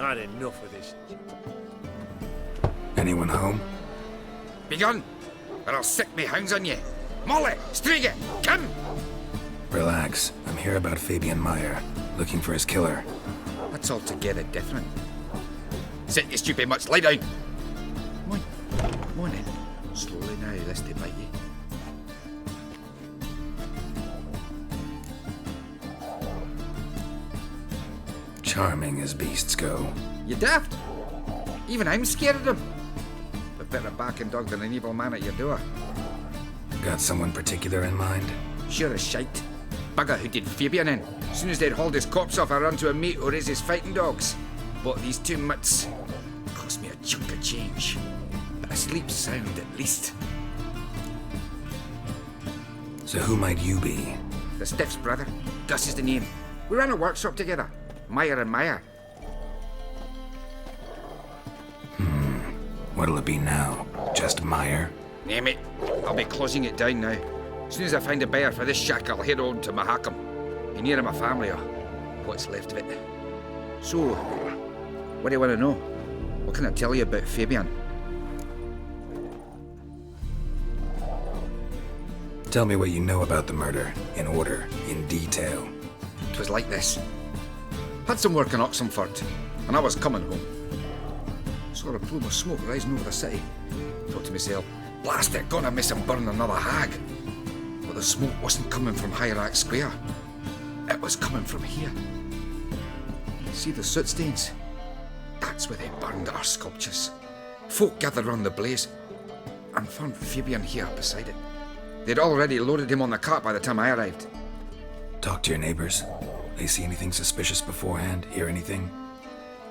Had enough of this. Anyone home? Begun, or I'll sick me hounds on you. Molly, Striga, come! Relax. I'm here about Fabian Meyer, looking for his killer. That's altogether different. Sit, you stupid mutts, lie down. Come on in. Slowly now, lest they bite you. Charming as beasts go. You daft? Even I'm scared of them. A better barking dog than an evil man at your door. Got someone particular in mind? Sure as shite. Bugger who did Fabian in. As soon as they'd hauled his corpse off, I run to a mate or raise his fighting dogs. Bought these two mutts. Cost me a chunk of change. But I sleep sound at least. So who might you be? The Stiff's brother. Gus is the name. We ran a workshop together. Meyer and Meyer. What'll it be now? Just Meyer? Name it. I'll be closing it down now. As soon as I find a buyer for this shack, I'll head on to Mahakam. Be near my family, or what's left of it. So, what do you want to know? What can I tell you about Fabian? Tell me what you know about the murder, in order, in detail. It was like this. Had some work in Oxenford, and I was coming home. Saw a plume of smoke rising over the city. Thought to myself, blast it, gonna miss him burn another hag. But the smoke wasn't coming from Hierarch Square. It was coming from here. See the soot stains? That's where they burned our sculptures. Folk gathered round the blaze and found Fabian here beside it. They'd already loaded him on the cart by the time I arrived. Talk to your neighbors. They see anything suspicious beforehand? Hear anything?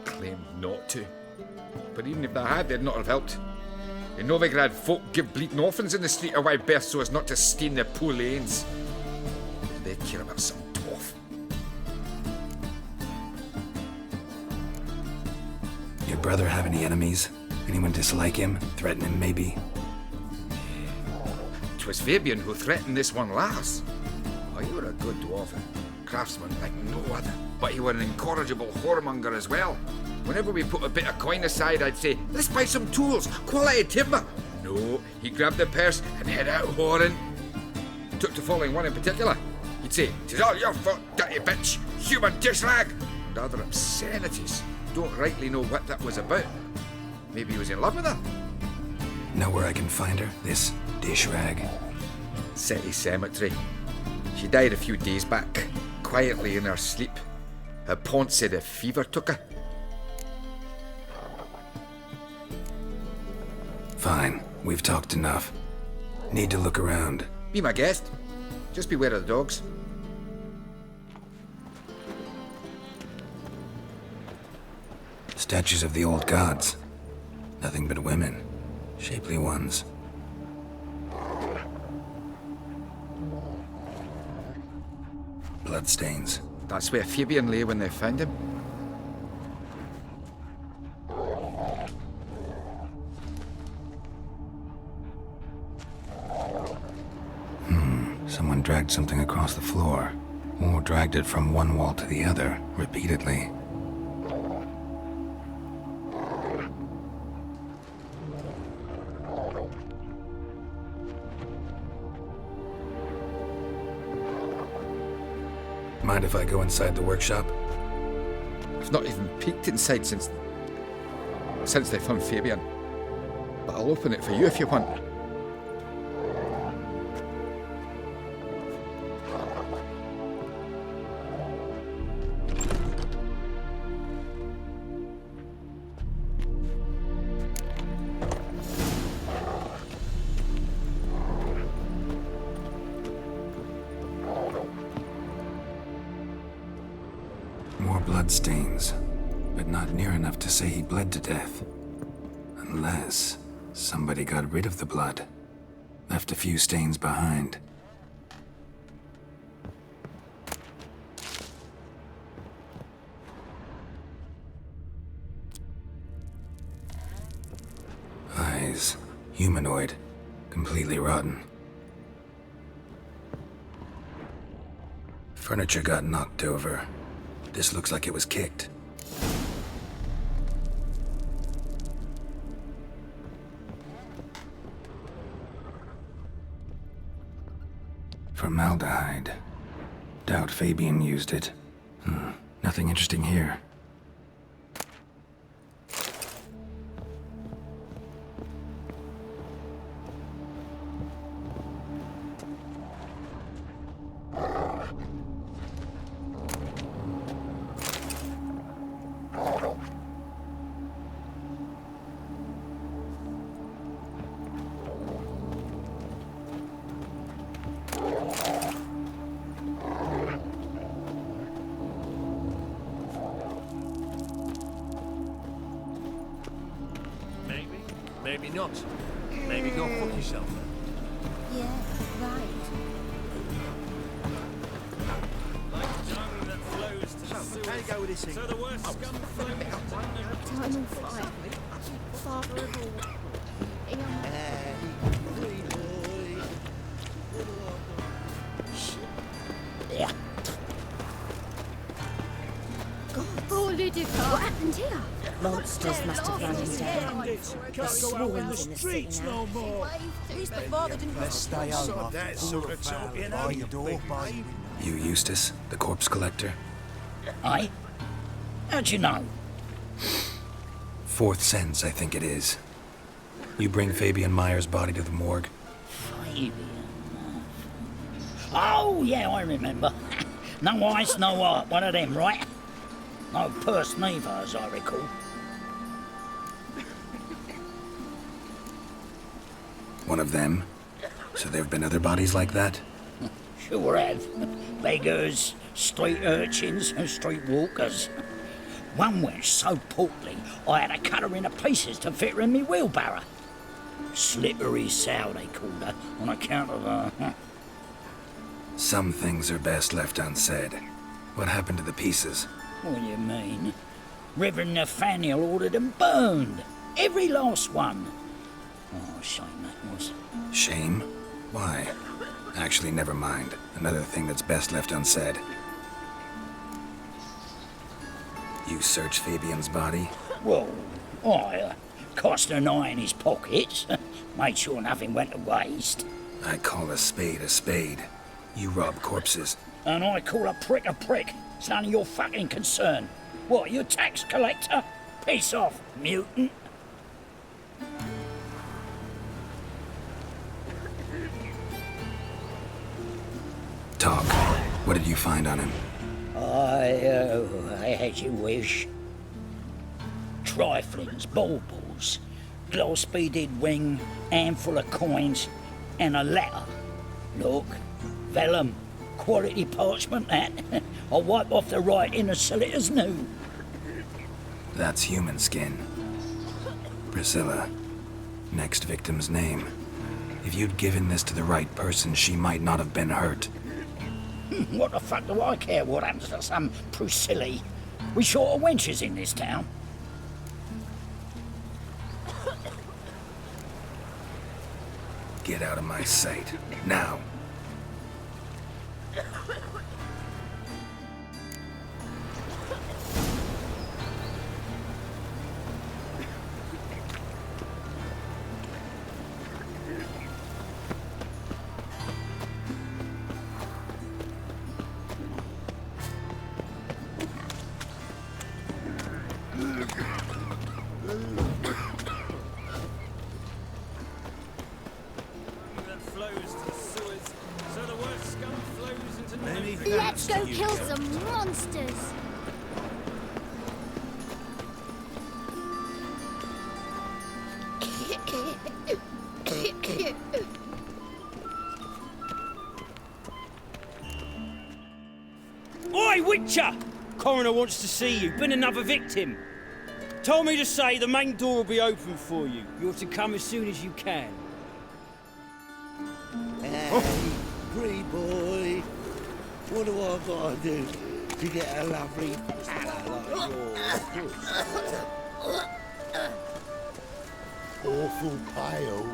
Claimed not to. But even if they had, they'd not have helped. In Novigrad, folk give bleating orphans in the street a wide berth so as not to stain their poor lanes. They care about some dwarf. Your brother have any enemies? Anyone dislike him? Threaten him, maybe? 'Twas Fabian who threatened this one last. Oh, you were a good dwarf, craftsman like no other. But you were an incorrigible whoremonger as well. Whenever we put a bit of coin aside, I'd say, let's buy some tools, quality timber. No, he grabbed the purse and head out whoring. Took to following one in particular. He'd say, 'tis all your fault, dirty bitch, human dish rag, and other obscenities. Don't rightly know what that was about. Maybe he was in love with her. Know where I can find her? This dish rag? City cemetery. She died a few days back, quietly in her sleep. Her pont said a fever took her. Fine, we've talked enough. Need to look around. Be my guest. Just beware of the dogs. Statues of the old gods. Nothing but women. Shapely ones. Bloodstains. That's where Fabian lay when they found him. Someone dragged something across the floor, or dragged it from one wall to the other, repeatedly. Mind if I go inside the workshop? I've not even peeked inside since they found Fabian. But I'll open it for you if you want. More bloodstains, but not near enough to say he bled to death. Unless somebody got rid of the blood, left a few stains behind. Eyes, humanoid, completely rotten. Furniture got knocked over. This looks like it was kicked. Formaldehyde. Doubt Fabian used it. Nothing interesting here. Maybe not. Maybe go fuck yourself. Yeah, right. Like dung that flows to the sewers. How you go with this thing? So the worst scum flows into the Eternal fire. Father of all. Yeah. God, poor Lydica. What happened here? Monsters must have run him down. Can't go out in the streets no more. At least the father didn't Let's stay home That after sort all of the talking, family. how By you your door, big by mate? You Eustace, the corpse collector? Aye? How'd you know? Fourth sense, I think it is. You bring Fabian Meyer's body to the morgue? Fabian. Oh, yeah, I remember. No eyes, no heart. One of them, right? No purse neither, as I recall. One of them? So there have been other bodies like that? Sure have. Beggars, street urchins, and street walkers. One went so portly, I had to cut her into pieces to fit her in me wheelbarrow. Slippery sow, they called her, on account of her. Some things are best left unsaid. What happened to the pieces? What do you mean? Reverend Nathaniel ordered them burned. Every last one. Oh, shame that was. Shame? Why? Actually, never mind. Another thing that's best left unsaid. You searched Fabian's body? Well, I cast an eye in his pockets. Made sure nothing went to waste. I call a spade a spade. You rob corpses. And I call a prick a prick. It's none of your fucking concern. What, you tax collector? Piss off, mutant. Talk. What did you find on him? I had you wish. Triflings, baubles, gloss-beaded ring, handful of coins, and a letter. Look, vellum, quality parchment that. I'll wipe off the writing and sell it as new. That's human skin. Priscilla. Next victim's name. If you'd given this to the right person, she might not have been hurt. What the fuck do I care what happens to some Priscilla? We short of wenches in this town. Get out of my sight. Now. Let's go kill some monsters. Oi, Witcher! Coroner wants to see you. Been another victim. Told me to say the main door will be open for you. You're to come as soon as you can. Hey, pretty boy. What do I gotta do to get a lovely fella like yours? Awful pale.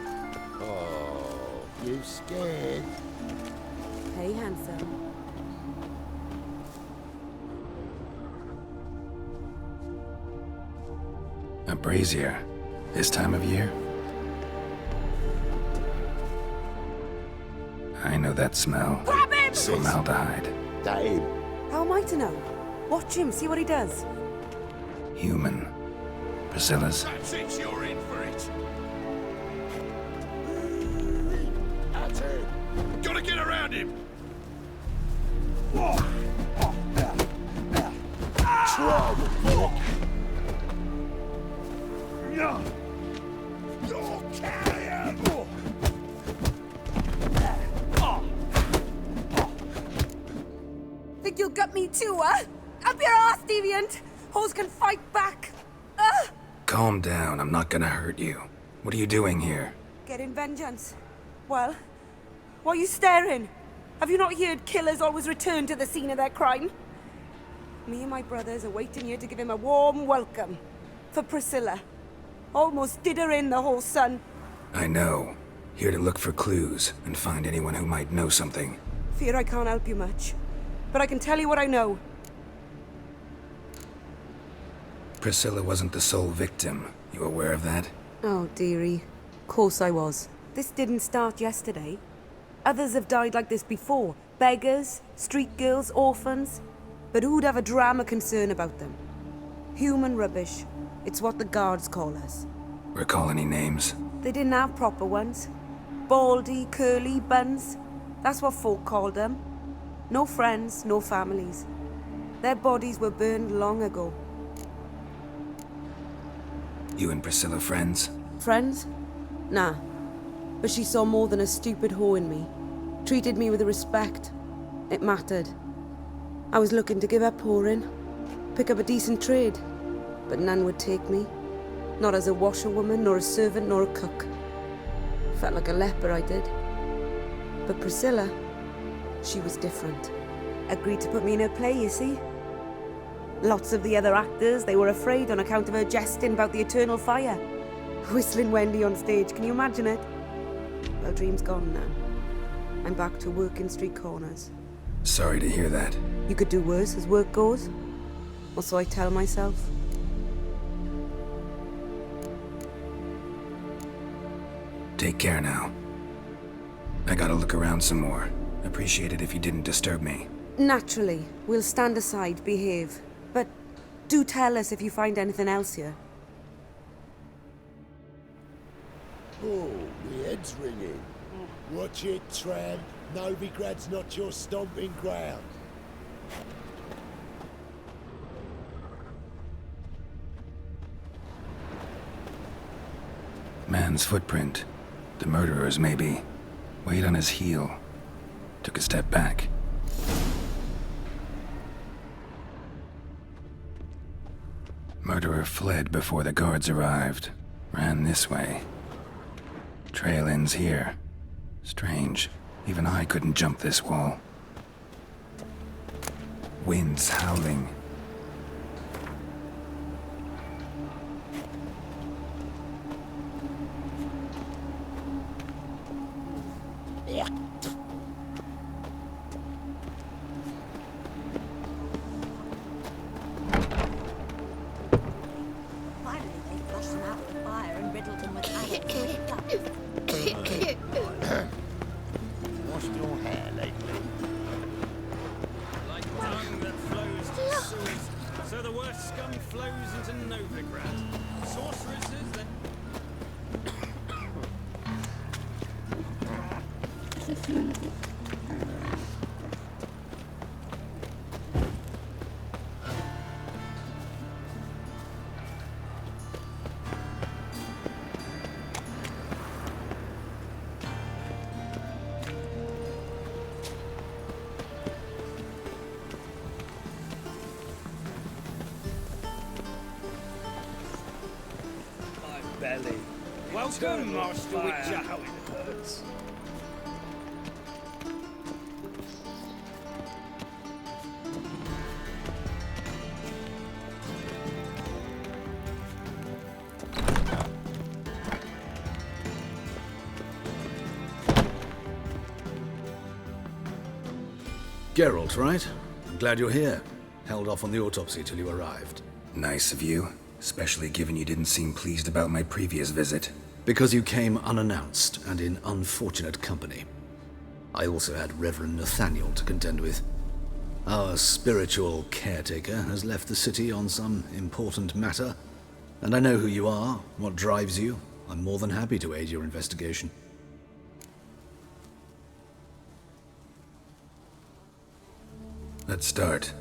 Oh, you scared? Hey, handsome. A brazier. This time of year? I know that smell. Grab him! Formaldehyde. That him. How am I to know? Watch him, see what he does. Human. Priscilla's. That's it, you're in for it. That's it. Gotta get around him. Try the fuck. No. You're carrier. Think you'll gut me too, huh? Up your ass, deviant! Hoes can fight back! Calm down, I'm not gonna hurt you. What are you doing here? Getting vengeance. Well, why are you staring? Have you not heard killers always return to the scene of their crime? Me and my brothers are waiting here to give him a warm welcome. For Priscilla. Almost did her in, the whole son. I know. Here to look for clues and find anyone who might know something. Fear I can't help you much. But I can tell you what I know. Priscilla wasn't the sole victim. You aware of that? Oh, dearie. Course I was. This didn't start yesterday. Others have died like this before. Beggars, street girls, orphans. But who'd have a drama concern about them? Human rubbish. It's what the guards call us. Recall any names? They didn't have proper ones. Baldy, curly, buns. That's what folk called them. No friends, no families. Their bodies were burned long ago. You and Priscilla friends? Friends? Nah. But she saw more than a stupid hoe in me. Treated me with respect. It mattered. I was looking to give up whoring. Pick up a decent trade. But none would take me. Not as a washerwoman, nor a servant, nor a cook. Felt like a leper, I did. But Priscilla, she was different. Agreed to put me in her play, you see. Lots of the other actors, they were afraid on account of her jesting about the eternal fire. Whistling Wendy on stage, can you imagine it? Well, dream's gone now. I'm back to working street corners. Sorry to hear that. You could do worse as work goes. Or so I tell myself. Take care now. I gotta look around some more. Appreciate it if you didn't disturb me. Naturally, we'll stand aside, behave. But do tell us if you find anything else here. Oh, my head's ringing. Watch it, Tram. Novigrad's not your stomping ground. Man's footprint. The murderer's, maybe. Weight on his heel. Took a step back. Murderer fled before the guards arrived. Ran this way. Trail ends here. Strange. Even I couldn't jump this wall. Wind's howling. Finally, they flushed him out of the fire and riddled him with iron guts. Washed your hair lately? Like dung that flows to sewers, so the worst scum flows into Novigrad. Sorceresses that... My belly. Welcome, Master Witcher. How it hurts. Geralt, right? I'm glad you're here. Held off on the autopsy till you arrived. Nice of you. Especially given you didn't seem pleased about my previous visit. Because you came unannounced and in unfortunate company. I also had Reverend Nathaniel to contend with. Our spiritual caretaker has left the city on some important matter, and I know who you are, what drives you. I'm more than happy to aid your investigation. Let's start.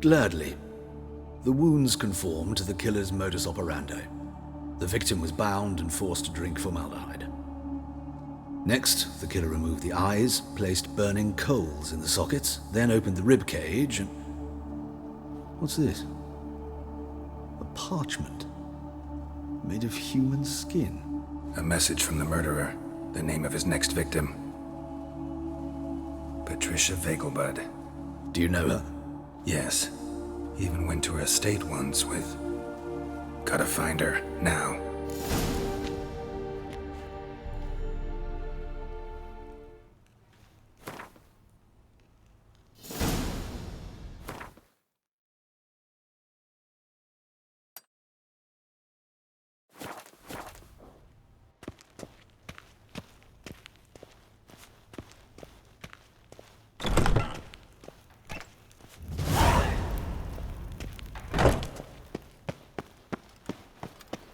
Gladly. The wounds conform to the killer's modus operandi. The victim was bound and forced to drink formaldehyde. Next, the killer removed the eyes, placed burning coals in the sockets, then opened the rib cage and... What's this? A parchment. Made of human skin. A message from the murderer. The name of his next victim. Patricia Vegelbud. Do you know her? Yes. Even went to her estate once with... Gotta find her, now.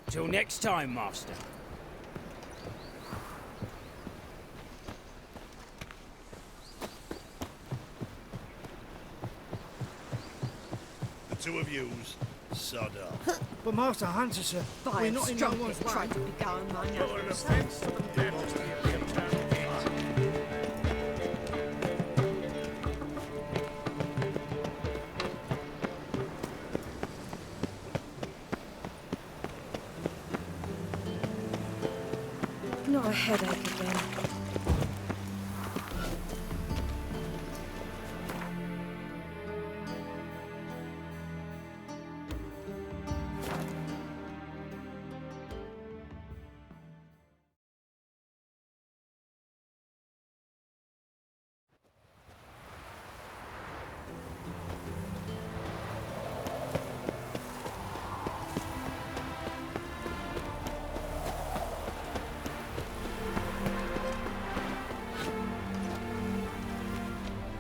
Till next time, Master. The two of yous, sod off. But Master Hunter, sir, we're not in no one's way. Tried to beguile my nose. Not a headache again.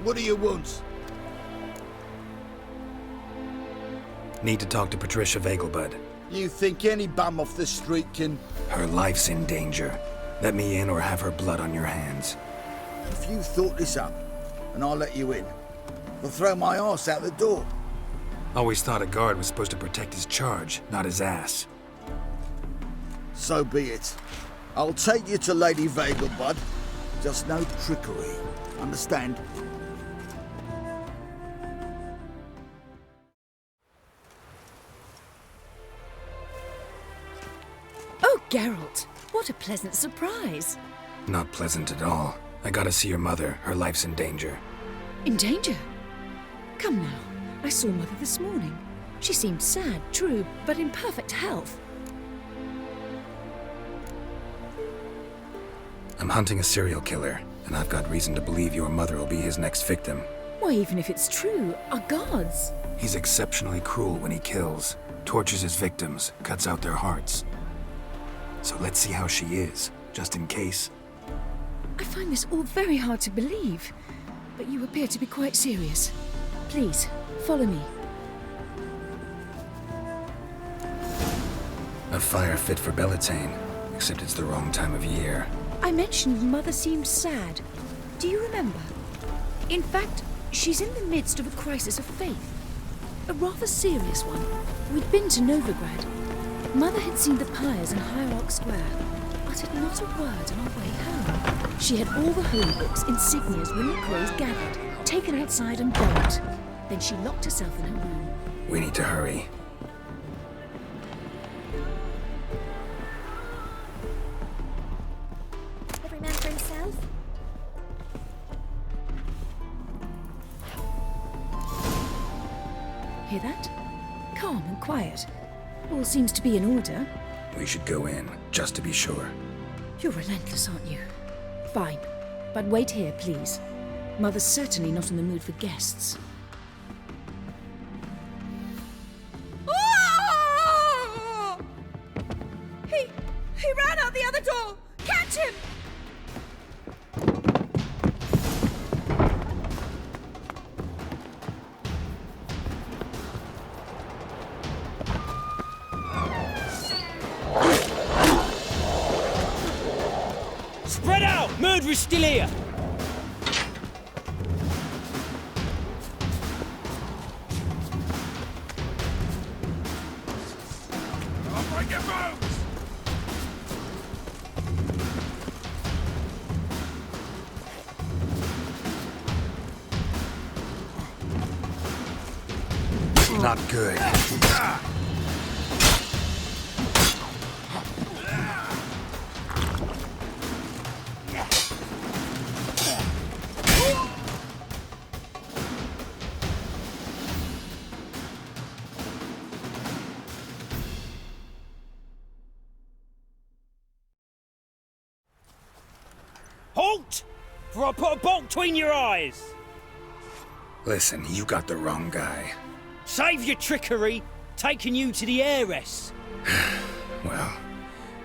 What do you want? Need to talk to Patricia Vegelbud. You think any bum off the street can... Her life's in danger. Let me in or have her blood on your hands. If you thought this up, and I'll let you in, I'll throw my arse out the door. Always thought a guard was supposed to protect his charge, not his ass. So be it. I'll take you to Lady Vegelbud. Just no trickery. Understand? Oh, Geralt, what a pleasant surprise. Not pleasant at all. I gotta see your mother. Her life's in danger. In danger? Come now, I saw Mother this morning. She seemed sad, true, but in perfect health. I'm hunting a serial killer, and I've got reason to believe your mother will be his next victim. Why, even if it's true, our gods. He's exceptionally cruel when he kills, tortures his victims, cuts out their hearts. So let's see how she is, just in case. I find this all very hard to believe, but you appear to be quite serious. Please, follow me. A fire fit for Bellatane, except it's the wrong time of year. I mentioned Mother seemed sad. Do you remember? In fact, she's in the midst of a crisis of faith. A rather serious one. We'd been to Novigrad. Mother had seen the pyres in Hierarch Square, uttered not a word on our way home. She had all the holy books, insignias, reliquaries gathered, taken outside and burnt. Then she locked herself in her room. We need to hurry. Every man for himself. Hear that? Calm and quiet. All seems to be in order. We should go in, just to be sure. You're relentless, aren't you? Fine. But wait here, please. Mother's certainly not in the mood for guests. Oh! He ran out the other door! Catch him! good we're still here. I'll break your bones! Not good. Halt! For I put a bolt between your eyes. Listen, you got the wrong guy. Save your trickery, taking you to the heiress. Well,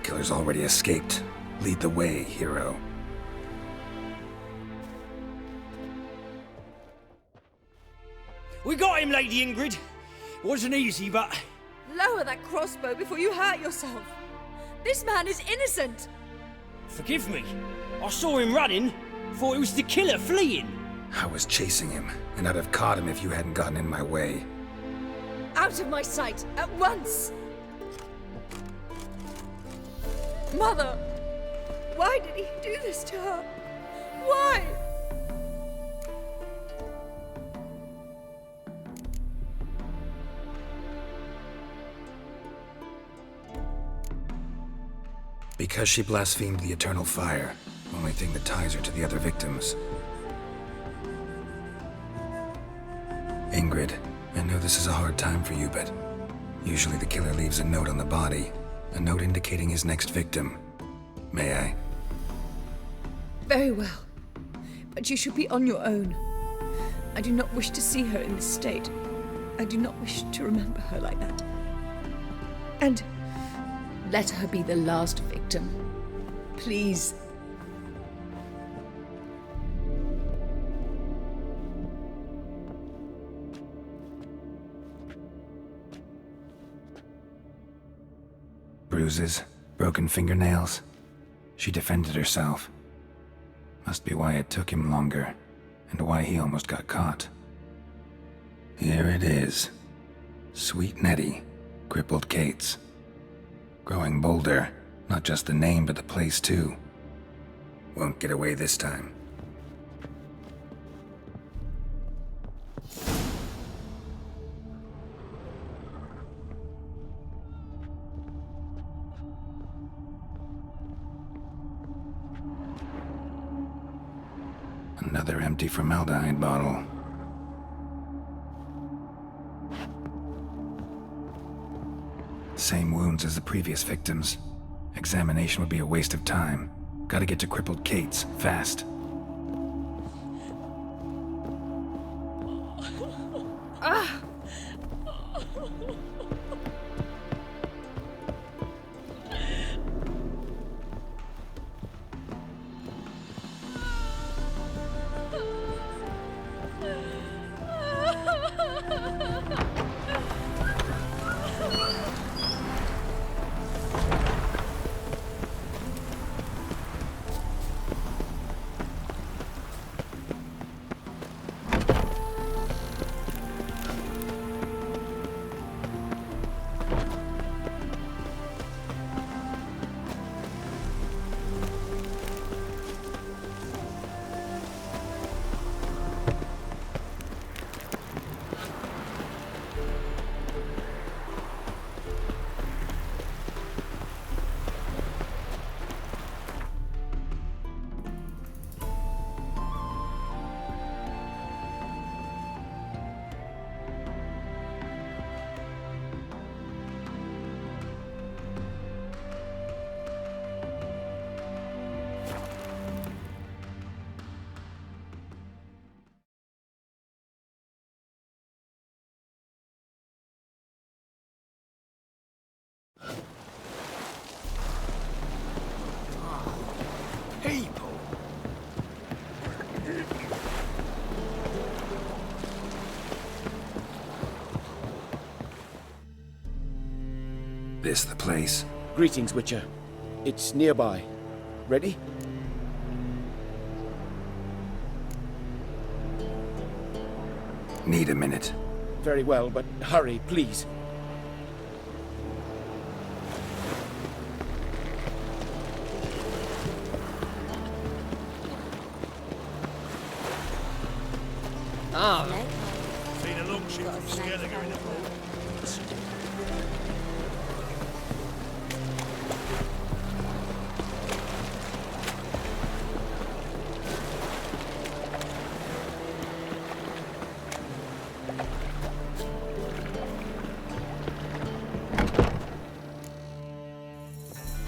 killer's already escaped. Lead the way, hero. We got him, Lady Ingrid. Wasn't easy, but... Lower that crossbow before you hurt yourself. This man is innocent. Forgive me. I saw him running. Thought it was the killer fleeing. I was chasing him, and I'd have caught him if you hadn't gotten in my way. Out of my sight, at once! Mother! Why did he do this to her? Why? Because she blasphemed the eternal fire. Only thing that ties her to the other victims. Ingrid, I know this is a hard time for you, but usually the killer leaves a note on the body. A note indicating his next victim. May I? Very well. But you should be on your own. I do not wish to see her in this state. I do not wish to remember her like that. And let her be the last victim. Please. Bruises, broken fingernails. She defended herself. Must be why it took him longer, and why he almost got caught. Here it is. Sweet Nettie, crippled Kate's. Growing bolder, not just the name but the place too. Won't get away this time. Another empty formaldehyde bottle. Same wounds as the previous victims. Examination would be a waste of time. Gotta get to crippled Kate's, fast. This the place? Greetings, Witcher. It's nearby. Ready? Need a minute. Very well, but hurry, please. Seen a long ship from Skelliger in the port.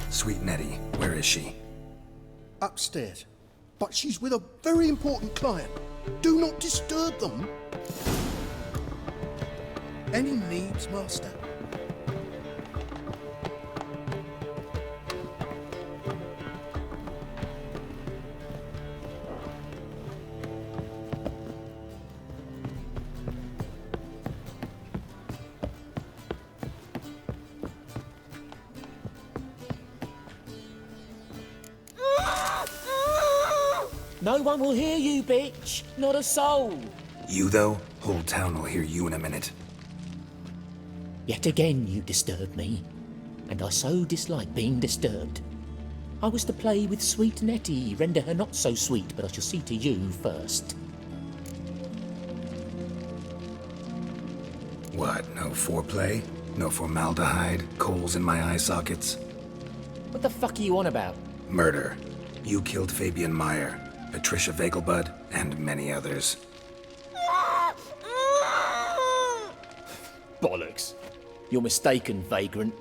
Sweet Nettie, where is she? Upstairs. But she's with a very important client. Do not disturb them. Any needs, Master? No one will hear you, bitch. Not a soul. You, though? Whole town will hear you in a minute. Yet again you disturb me, and I so dislike being disturbed. I was to play with sweet Nettie, render her not so sweet, but I shall see to you first. What, no foreplay? No formaldehyde? Coals in my eye sockets? What the fuck are you on about? Murder. You killed Fabian Meyer, Patricia Vegelbud, and many others. Bollocks. You're mistaken, vagrant.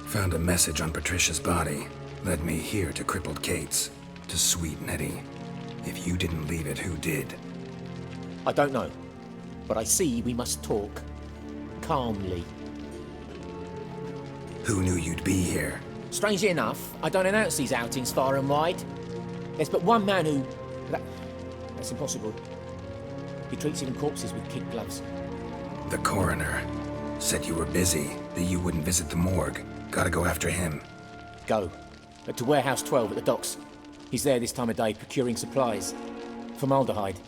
Found a message on Patricia's body. Led me here to crippled Kate's. To sweet Nettie. If you didn't leave it, who did? I don't know, but I see we must talk. Calmly. Who knew you'd be here? Strangely enough, I don't announce these outings far and wide. There's but one man who... That's impossible. He treats even corpses with kid gloves. The coroner. Said you were busy, that you wouldn't visit the morgue. Gotta go after him. Go. To Warehouse 12 at the docks. He's there this time of day procuring supplies. Formaldehyde.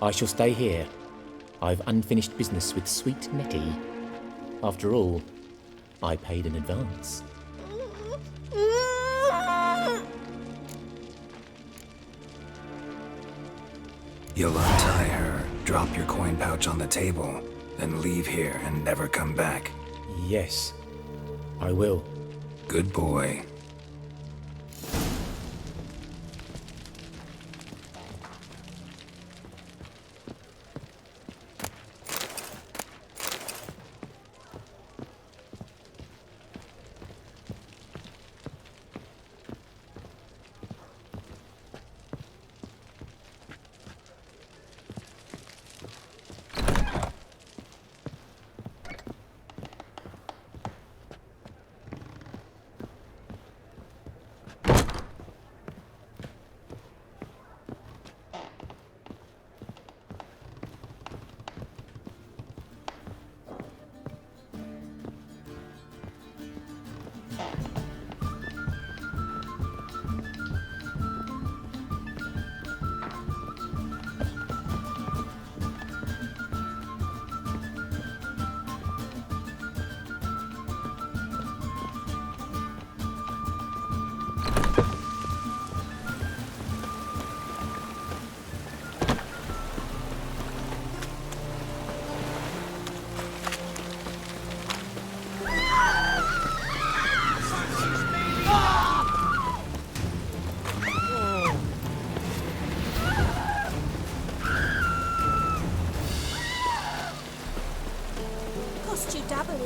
I shall stay here. I've unfinished business with sweet Nettie. After all, I paid in advance. You'll untie her, drop your coin pouch on the table, then leave here and never come back. Yes, I will. Good boy.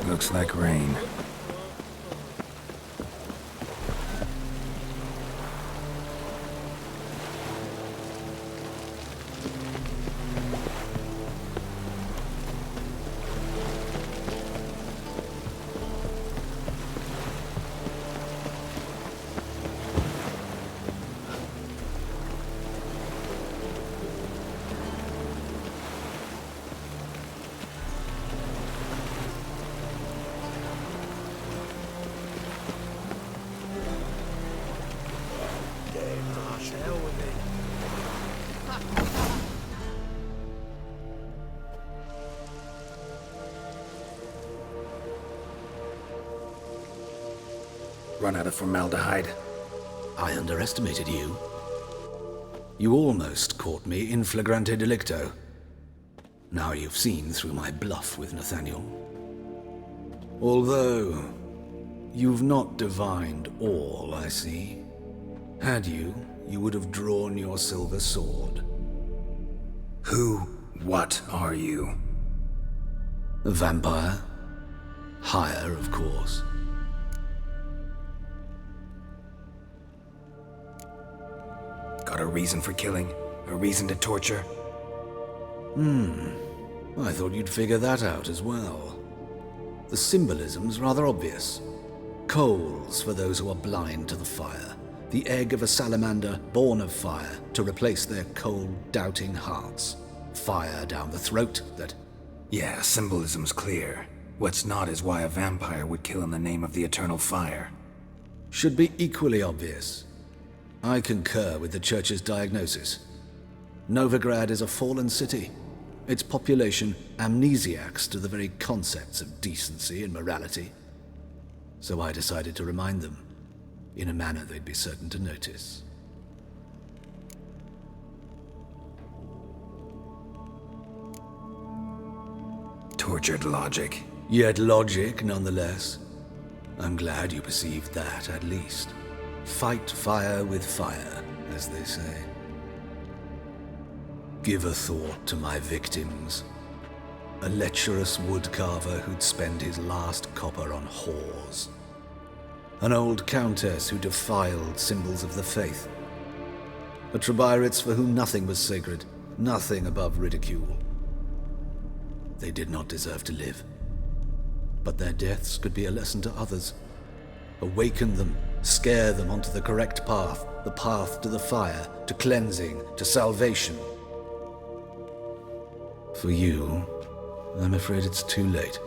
Looks like rain. hell with it. Run out of formaldehyde. I underestimated you. You almost caught me in flagrante delicto. Now you've seen through my bluff with Nathaniel. Although, you've not divined all, I see. Had you, you would have drawn your silver sword. What are you? A vampire. Higher, of course. Got a reason for killing? A reason to torture? I thought you'd figure that out as well. The symbolism's rather obvious. Coals for those who are blind to the fire. The egg of a salamander born of fire to replace their cold, doubting hearts. Fire down the throat that... Yeah, symbolism's clear. What's not is why a vampire would kill in the name of the eternal fire. Should be equally obvious. I concur with the Church's diagnosis. Novigrad is a fallen city. Its population amnesiacs to the very concepts of decency and morality. So I decided to remind them, in a manner they'd be certain to notice. Tortured logic. Yet logic, nonetheless. I'm glad you perceived that, at least. Fight fire with fire, as they say. Give a thought to my victims. A lecherous woodcarver who'd spend his last copper on whores. An old countess who defiled symbols of the faith. A Trebyrites for whom nothing was sacred, nothing above ridicule. They did not deserve to live. But their deaths could be a lesson to others. Awaken them, scare them onto the correct path, the path to the fire, to cleansing, to salvation. For you, I'm afraid it's too late.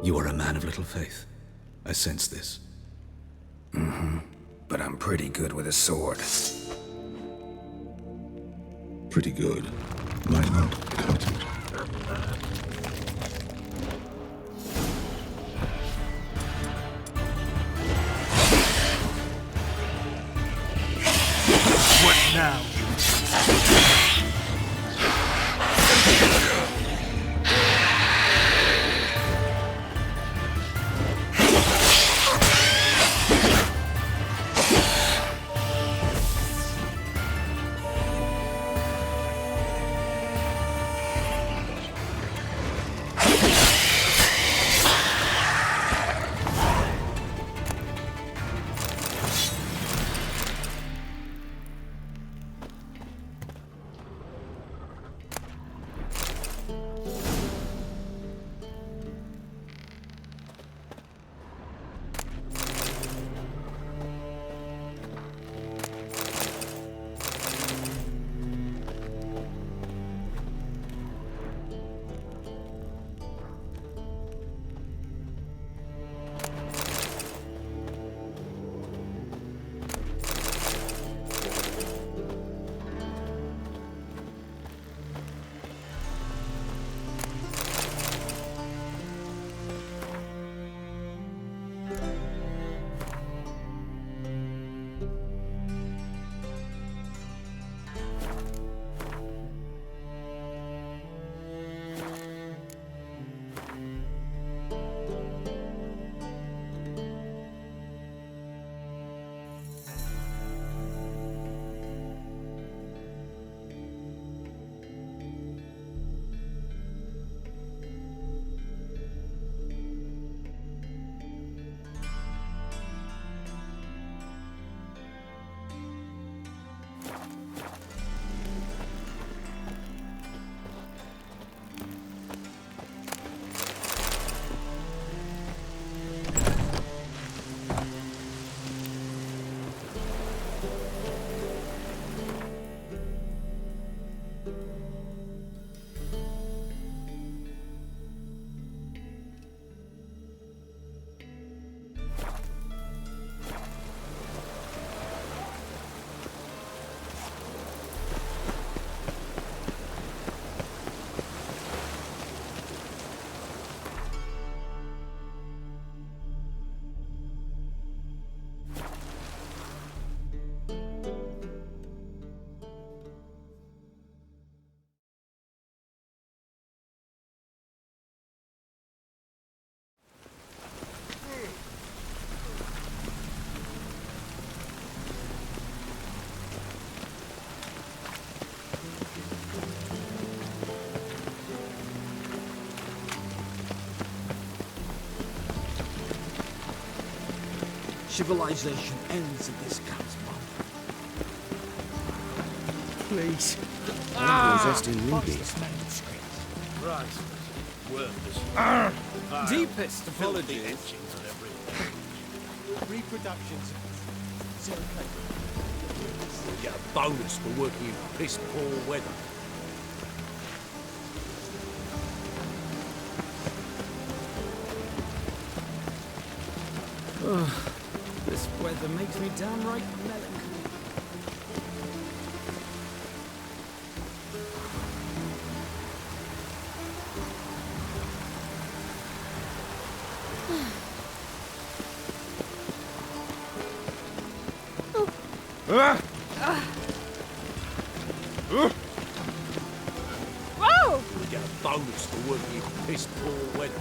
You are a man of little faith. I sense this. But I'm pretty good with a sword. Pretty good. Might not cut it. What now? Civilization ends if this comes, Mum. Please. Possessed in ruby. Right. Worthless. Deepest apologies. Reproductions. Get a bonus for working in piss poor weather. This weather makes me downright melancholy. Whoa! We get a bonus for working in piss poor weather.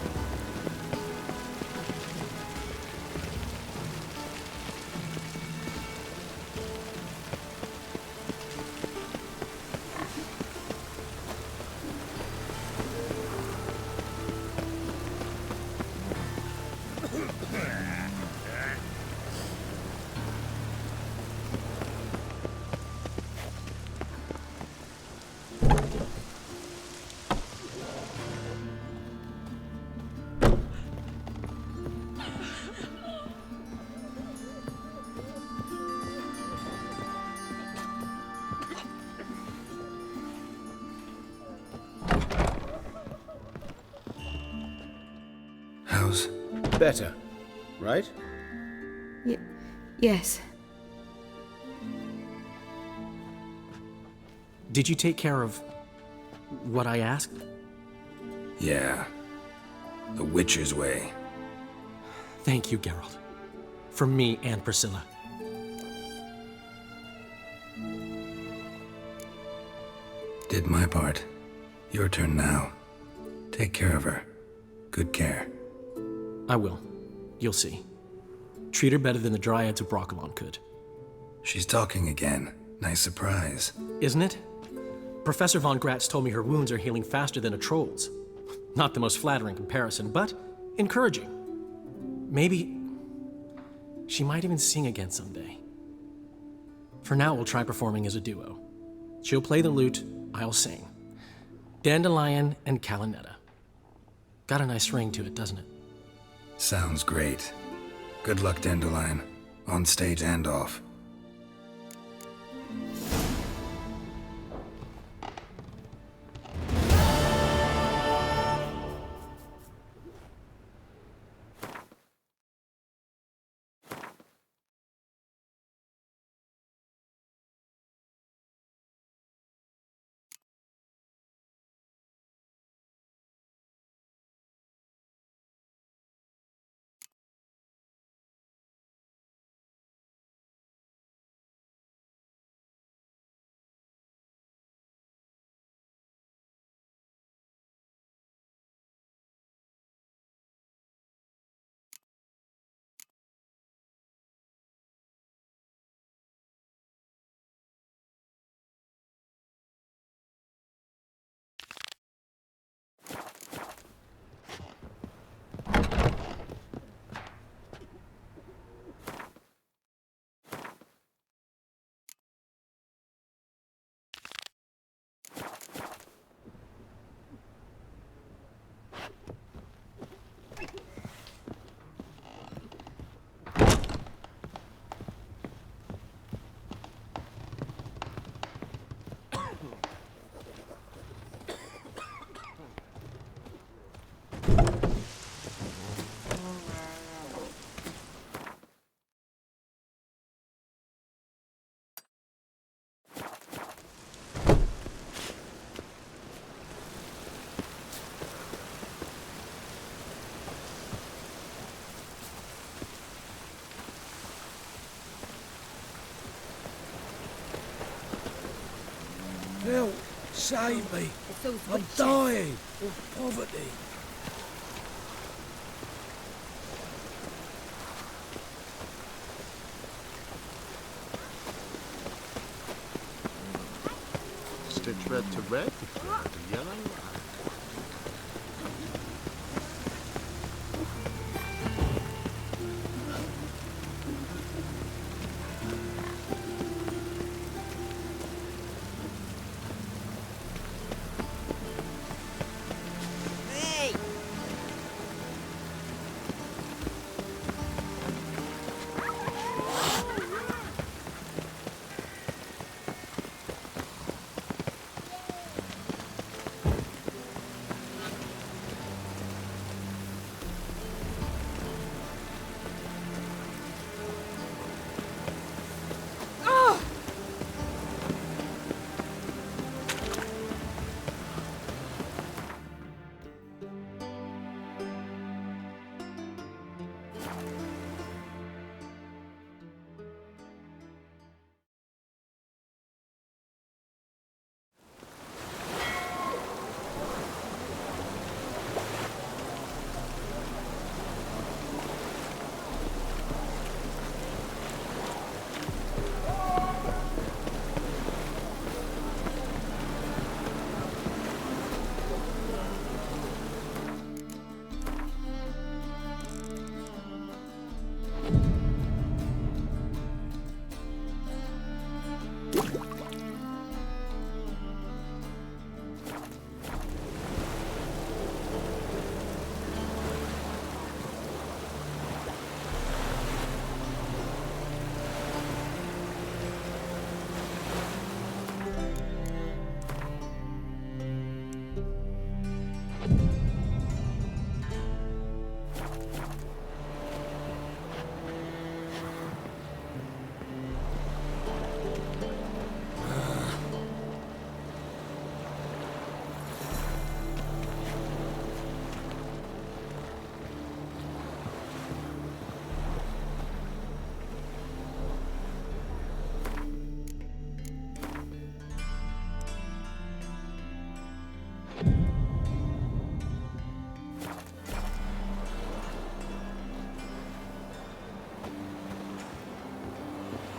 How's... Better, right? Yes. Did you take care of what I asked? Yeah. The Witcher's way. Thank you, Geralt. From me and Priscilla. Did my part. Your turn now. Take care of her. Good care. I will. You'll see. Treat her better than the Dryads of Broccolon could. She's talking again. Nice surprise. Isn't it? Professor von Gratz told me her wounds are healing faster than a troll's. Not the most flattering comparison, but encouraging. Maybe she might even sing again someday. For now, we'll try performing as a duo. She'll play the lute, I'll sing. Dandelion and Calinetta. Got a nice ring to it, doesn't it? Sounds great. Good luck, Dandelion. On stage and off. Help! Save me! I'm dying of poverty. Stitch red to red, red to yellow.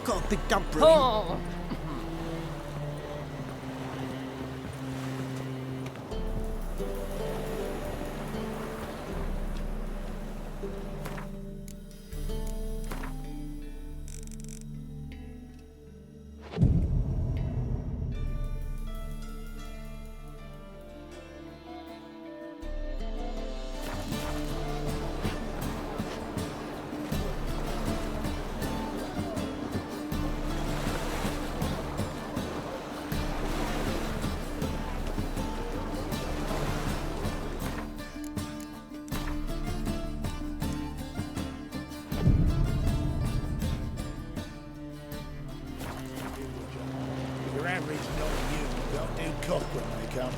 Got a big dump brewing. Oh. Your average non-human don't do cock when they come.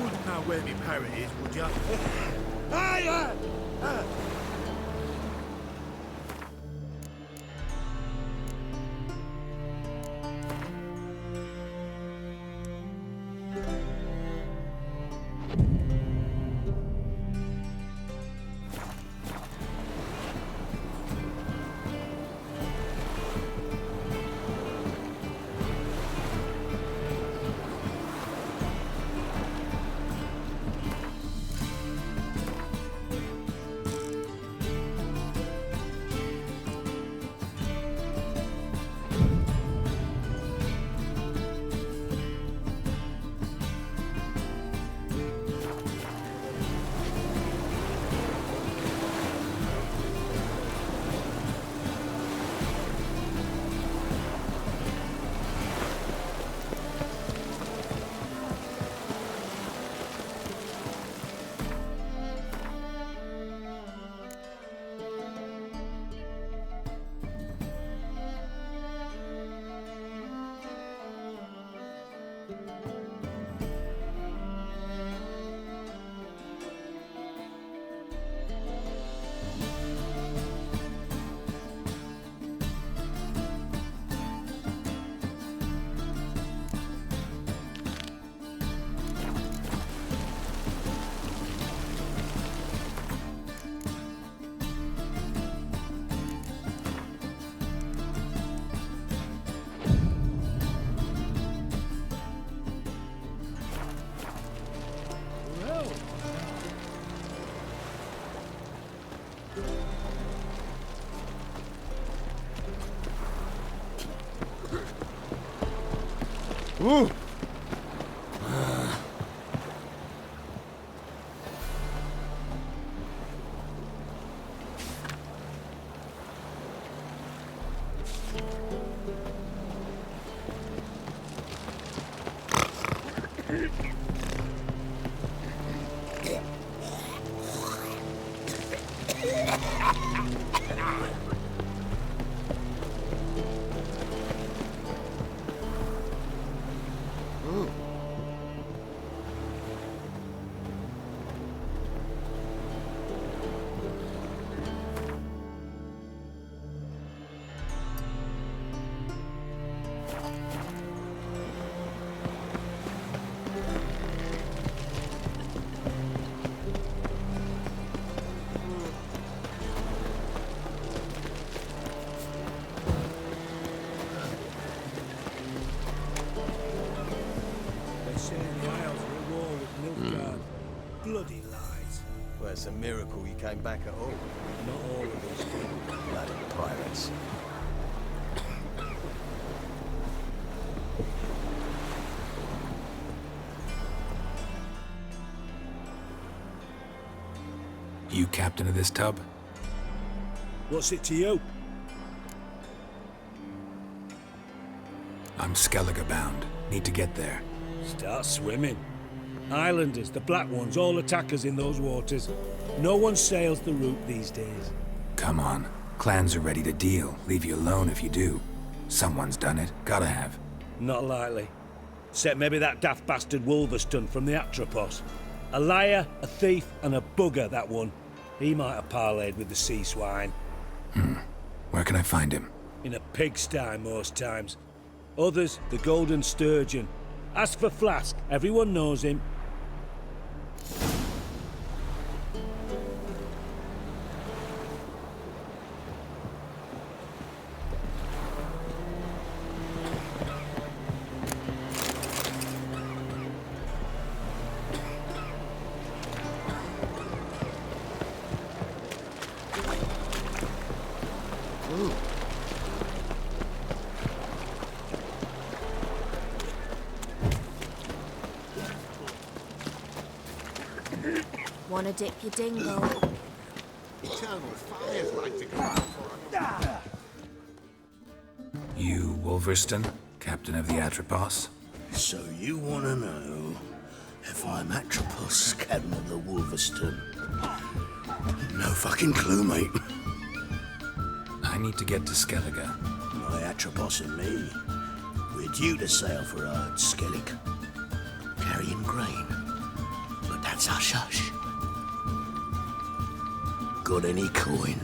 Wouldn't know where me parrot is, would ya? Hey, Ooh. Bloody lies. Well, it's a miracle you came back at all. Not all of these people. Bloody pirates. You captain of this tub? What's it to you? I'm Skellige bound. Need to get there. Start swimming. Islanders, the black ones, all attackers in those waters. No one sails the route these days. Come on. Clans are ready to deal. Leave you alone if you do. Someone's done it. Gotta have. Not likely. Except maybe that daft bastard Wolverston from the Atropos. A liar, a thief, and a bugger, that one. He might have parlayed with the sea swine. Where can I find him? In a pigsty most times. Others, the Golden Sturgeon. Ask for Flask. Everyone knows him. Wanna dip your dingle? Eternal fires like to come out for us. You, Wolverston, captain of the Atropos? So you want to know if I'm Atropos, captain of the Wolverston? No fucking clue, mate. I need to get to Skellige. My Atropos and me, we're due to sail for Ard Skellig, carrying grain. But that's hush-hush. Got any coin?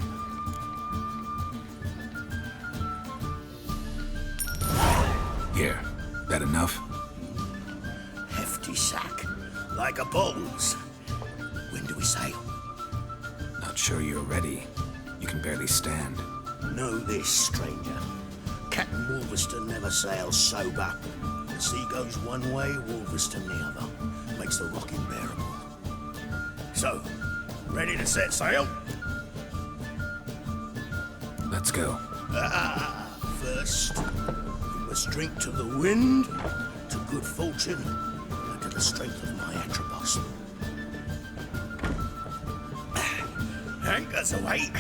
Here. That enough? Hefty sack, like a bull's. When do we sail? Not sure you're ready. You can barely stand. Know this, stranger. Captain Wolverston never sails sober. The sea goes one way, Wolverston the other. Makes the rocking bearable. So, ready to set sail? Let's go. First, we must drink to the wind, to good fortune, and to the strength of my Atropos. Anchors away.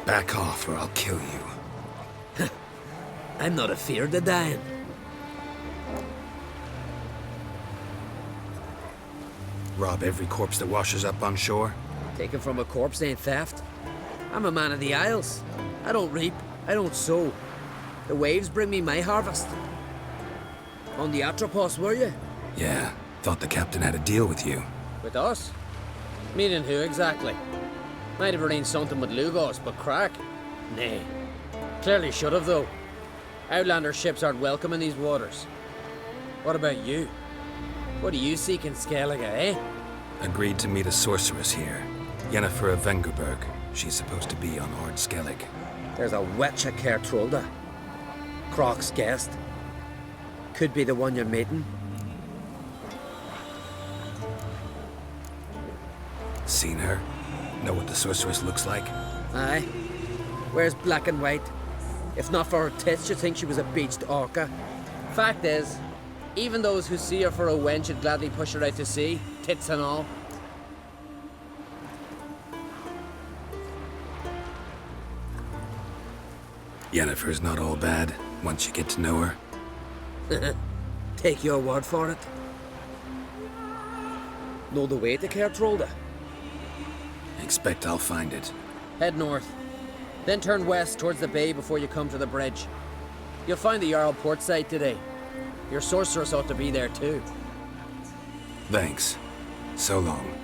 Back off or I'll kill you. I'm not afeard of dying. Rob every corpse that washes up on shore? Taken from a corpse ain't theft. I'm a man of the Isles. I don't reap, I don't sow. The waves bring me my harvest. On the Atropos, were you? Yeah, thought the captain had a deal with you. With us? Meaning who exactly? Might have arranged something with Lugos, but crack? Nay. Clearly should have, though. Outlander ships aren't welcome in these waters. What about you? What do you seek in Skellige, eh? Agreed to meet a sorceress here. Yennefer of Vengerberg. She's supposed to be on Ord Skellig. There's a witch at Kertrolda. Croc's guest. Could be the one you're meeting. Seen her? Know what the sorceress looks like? Aye. Wears black and white. If not for her tits, you'd think she was a beached orca. Fact is, even those who see her for a wench would gladly push her out to sea, tits and all. Yennefer's not all bad, once you get to know her. Take your word for it. Know the way to Kertrolda? Expect I'll find it. Head north. Then turn west towards the bay before you come to the bridge. You'll find the Jarl port side today. Your sorceress ought to be there too. Thanks. So long.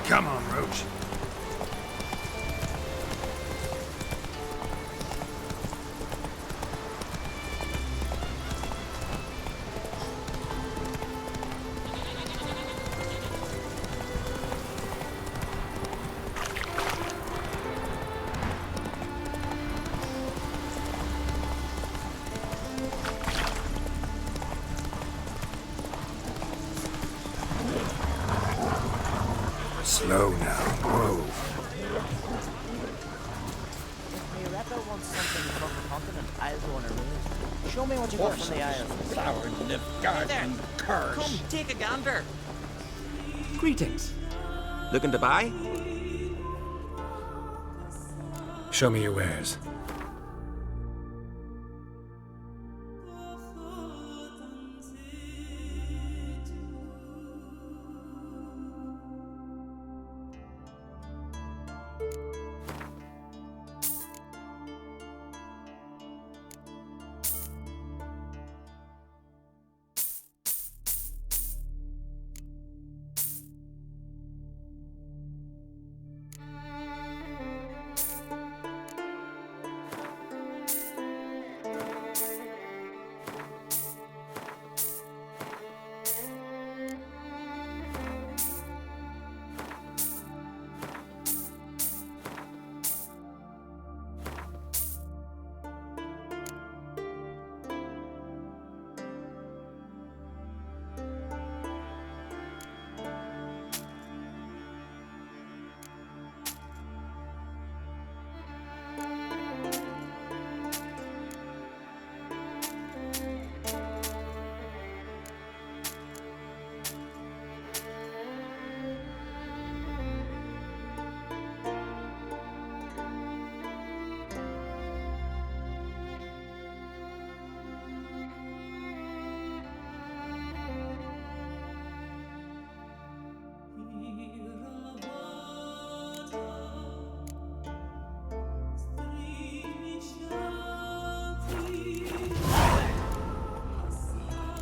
Come on, Roach. Slow now. Whoa. If Miretta wants something from the continent, I'll go on her route. Show me what you got from the Isles. Flower in the garden, curse. Come, take a gander. Greetings. Looking to buy? Show me your wares.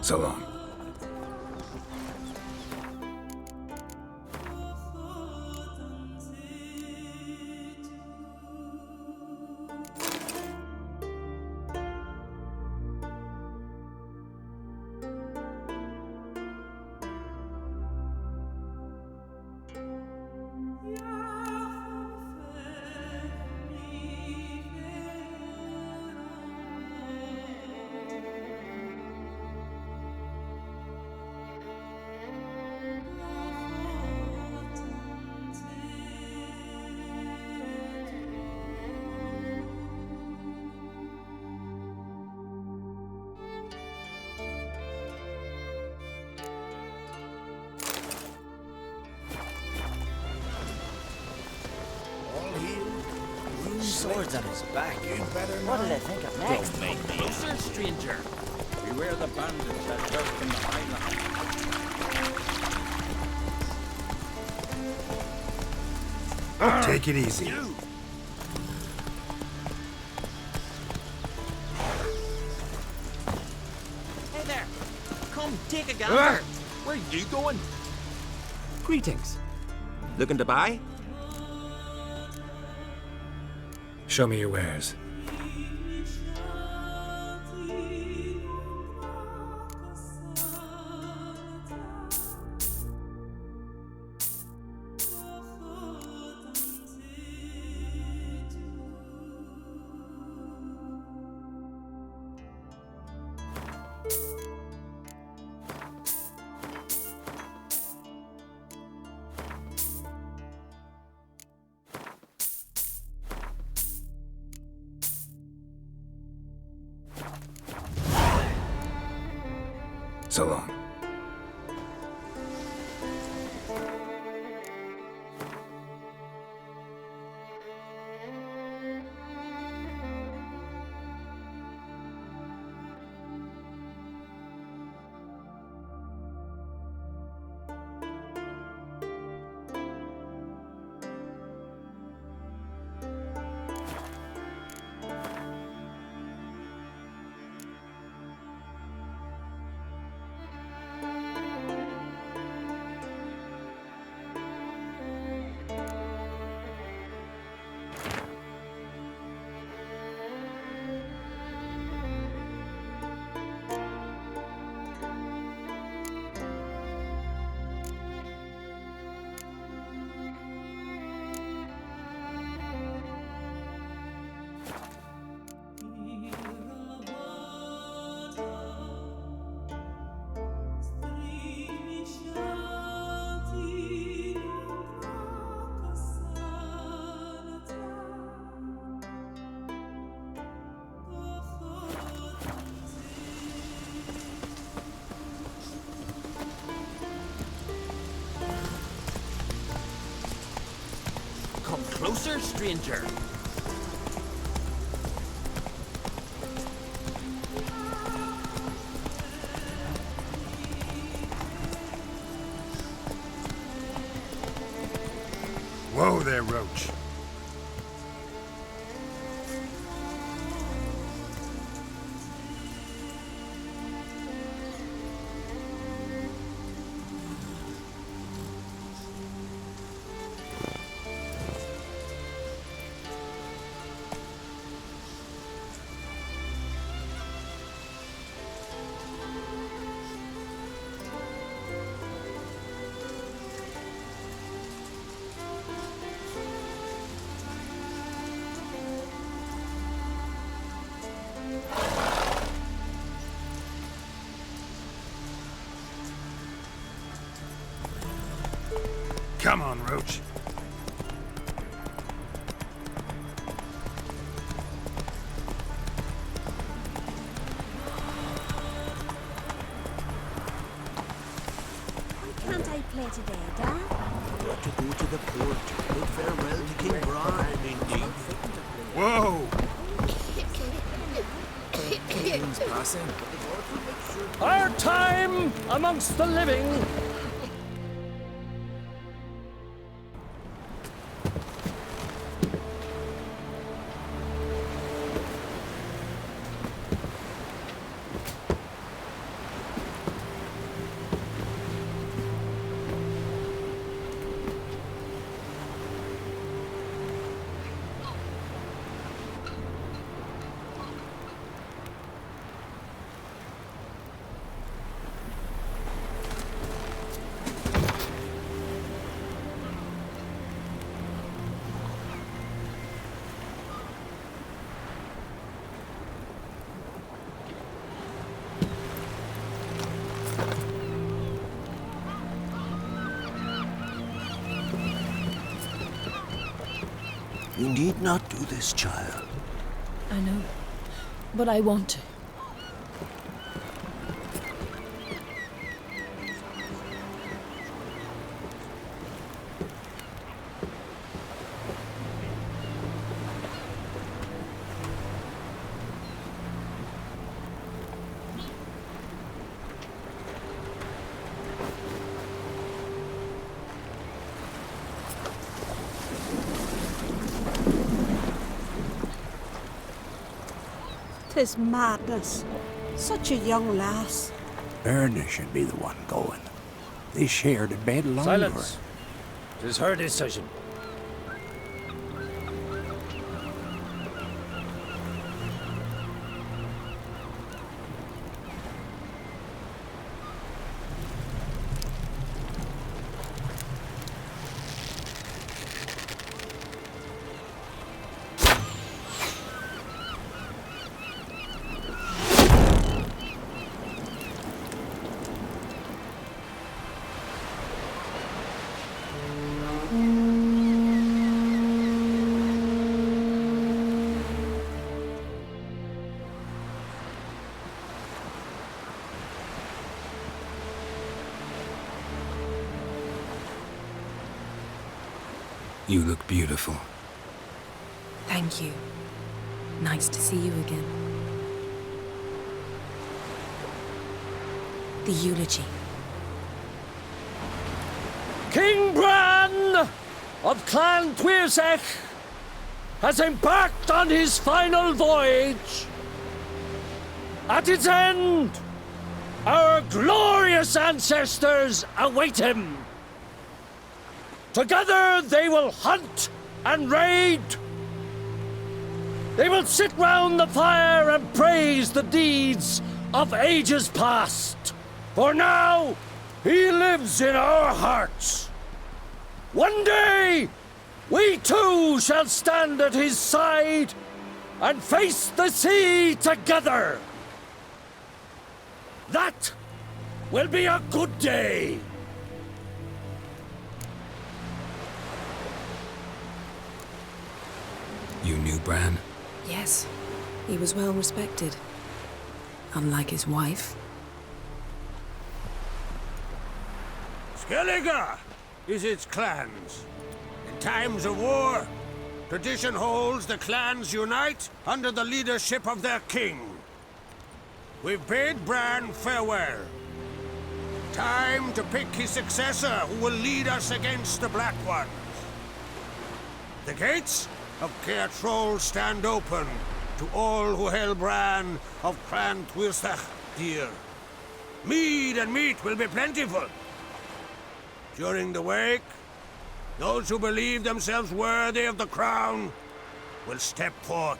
So long. Swords on his back. What did I think of next? Don't make me closer, stranger. Beware the bandits that lurk from the highlands. Take it easy. Hey there. Come, take a gander. Where are you going? Greetings. Looking to buy? Show me your wares. So long. closer, stranger. Whoa there, Roach. Come on, Roach. Why can't I play today, Dad? Got to go to the port. Bid farewell to King Brian, indeed. Whoa! King's passing. Our time amongst the living. You need not do this, child. I know, but I want to. Tis madness. Such a young lass. Erna should be the one going. They shared a bed longer. Silence. It is her decision. You look beautiful. Thank you. Nice to see you again. The eulogy. King Bran of Clan Tuirsech has embarked on his final voyage. At its end, our glorious ancestors await him. Together they will hunt and raid. They will sit round the fire and praise the deeds of ages past. For now, he lives in our hearts. One day, we too shall stand at his side and face the sea together. That will be a good day. You knew Bran? Yes, he was well respected. Unlike his wife. Skellige is its clans. In times of war, tradition holds the clans unite under the leadership of their king. We've bade Bran farewell. Time to pick his successor who will lead us against the Black Ones. The gates of Caer Troll stand open to all who held Bran of Cran Tuirsach dear. Mead and meat will be plentiful. During the wake, those who believe themselves worthy of the crown will step forth.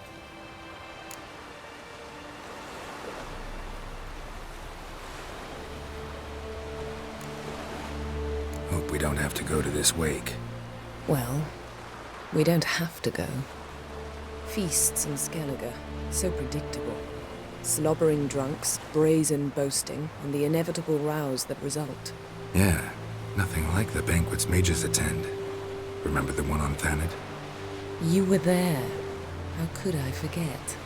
Hope we don't have to go to this wake. Well, we don't have to go. Feasts in Skellige, so predictable. Slobbering drunks, brazen boasting, and the inevitable rows that result. Yeah, nothing like the banquets mages attend. Remember the one on Thanedd? You were there. How could I forget?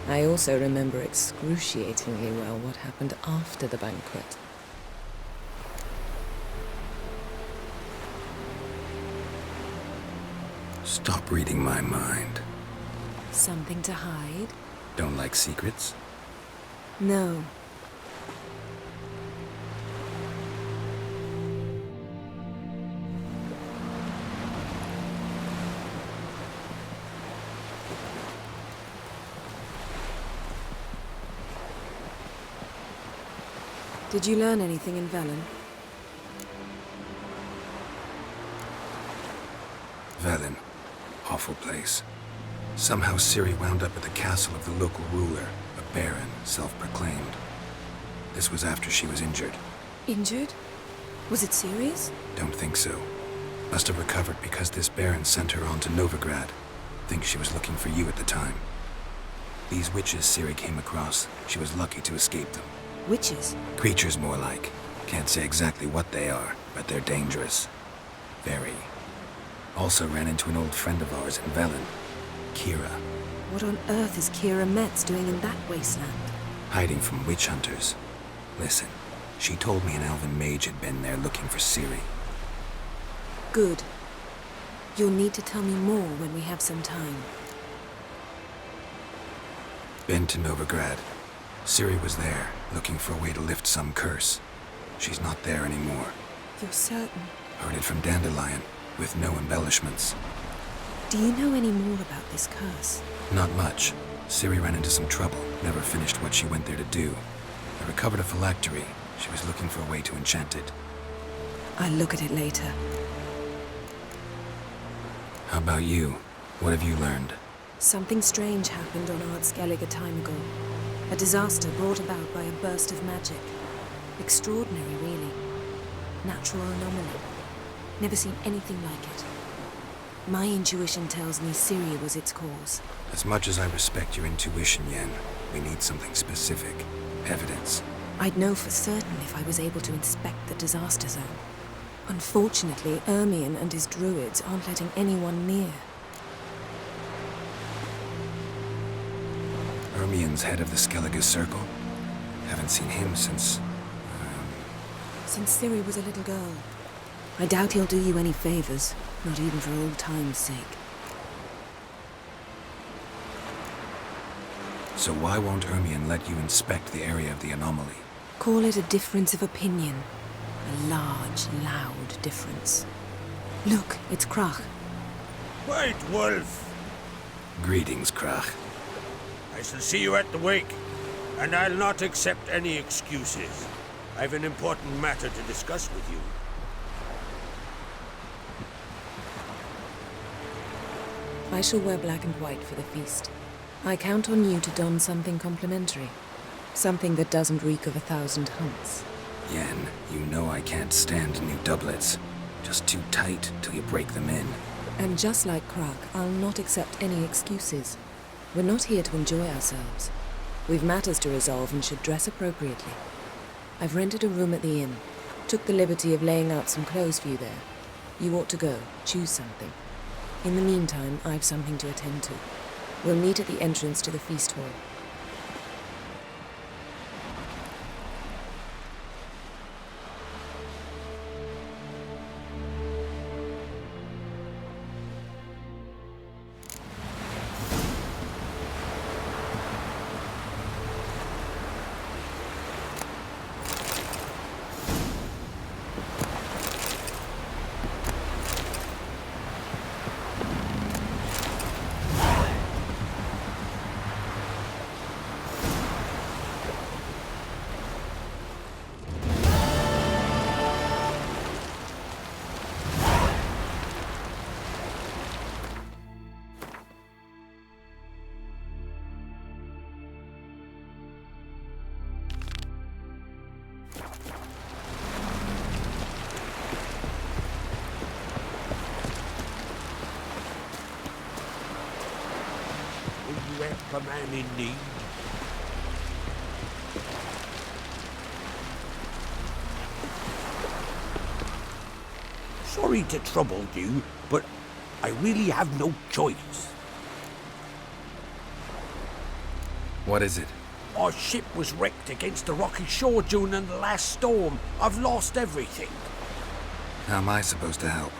I also remember excruciatingly well what happened after the banquet. Stop reading my mind. Something to hide? Don't like secrets? No. Did you learn anything in Velen? Velen. Awful place. Somehow Ciri wound up at the castle of the local ruler, a baron, self-proclaimed. This was after she was injured. Injured? Was it serious? Don't think so. Must have recovered because this baron sent her on to Novigrad. Think she was looking for you at the time. These witches Ciri came across, she was lucky to escape them. Witches? Creatures more like. Can't say exactly what they are, but they're dangerous. Very. Also ran into an old friend of ours in Velen, Kira. What on earth is Kira Metz doing in that wasteland? Hiding from witch hunters. Listen, she told me an elven mage had been there looking for Ciri. Good. You'll need to tell me more when we have some time. Been to Novigrad. Ciri was there, looking for a way to lift some curse. She's not there anymore. You're certain? Heard it from Dandelion, with no embellishments. Do you know any more about this curse? Not much. Ciri ran into some trouble, never finished what she went there to do. I recovered a phylactery. She was looking for a way to enchant it. I'll look at it later. How about you? What have you learned? Something strange happened on Ard Skellige a time ago. A disaster brought about by a burst of magic. Extraordinary, really. Natural anomaly. Never seen anything like it. My intuition tells me Ciri was its cause. As much as I respect your intuition, Yen, we need something specific. Evidence. I'd know for certain if I was able to inspect the disaster zone. Unfortunately, Ermion and his druids aren't letting anyone near. Ermion's head of the Skellige Circle. Haven't seen him since... Since Ciri was a little girl. I doubt he'll do you any favors, not even for old time's sake. So why won't Ermion let you inspect the area of the anomaly? Call it a difference of opinion. A large, loud difference. Look, it's Krach. White Wolf! Greetings, Krach. I shall see you at the wake, and I'll not accept any excuses. I've an important matter to discuss with you. I shall wear black and white for the feast. I count on you to don something complimentary. Something that doesn't reek of 1,000 hunts. Yen, you know I can't stand new doublets. Just too tight till you break them in. And just like Krach, I'll not accept any excuses. We're not here to enjoy ourselves. We've matters to resolve and should dress appropriately. I've rented a room at the inn. Took the liberty of laying out some clothes for you there. You ought to go. Choose something. In the meantime, I've something to attend to. We'll meet at the entrance to the feast hall. a man in need. Sorry to trouble you, but I really have no choice. What is it? Our ship was wrecked against the rocky shore during the last storm. I've lost everything. How am I supposed to help?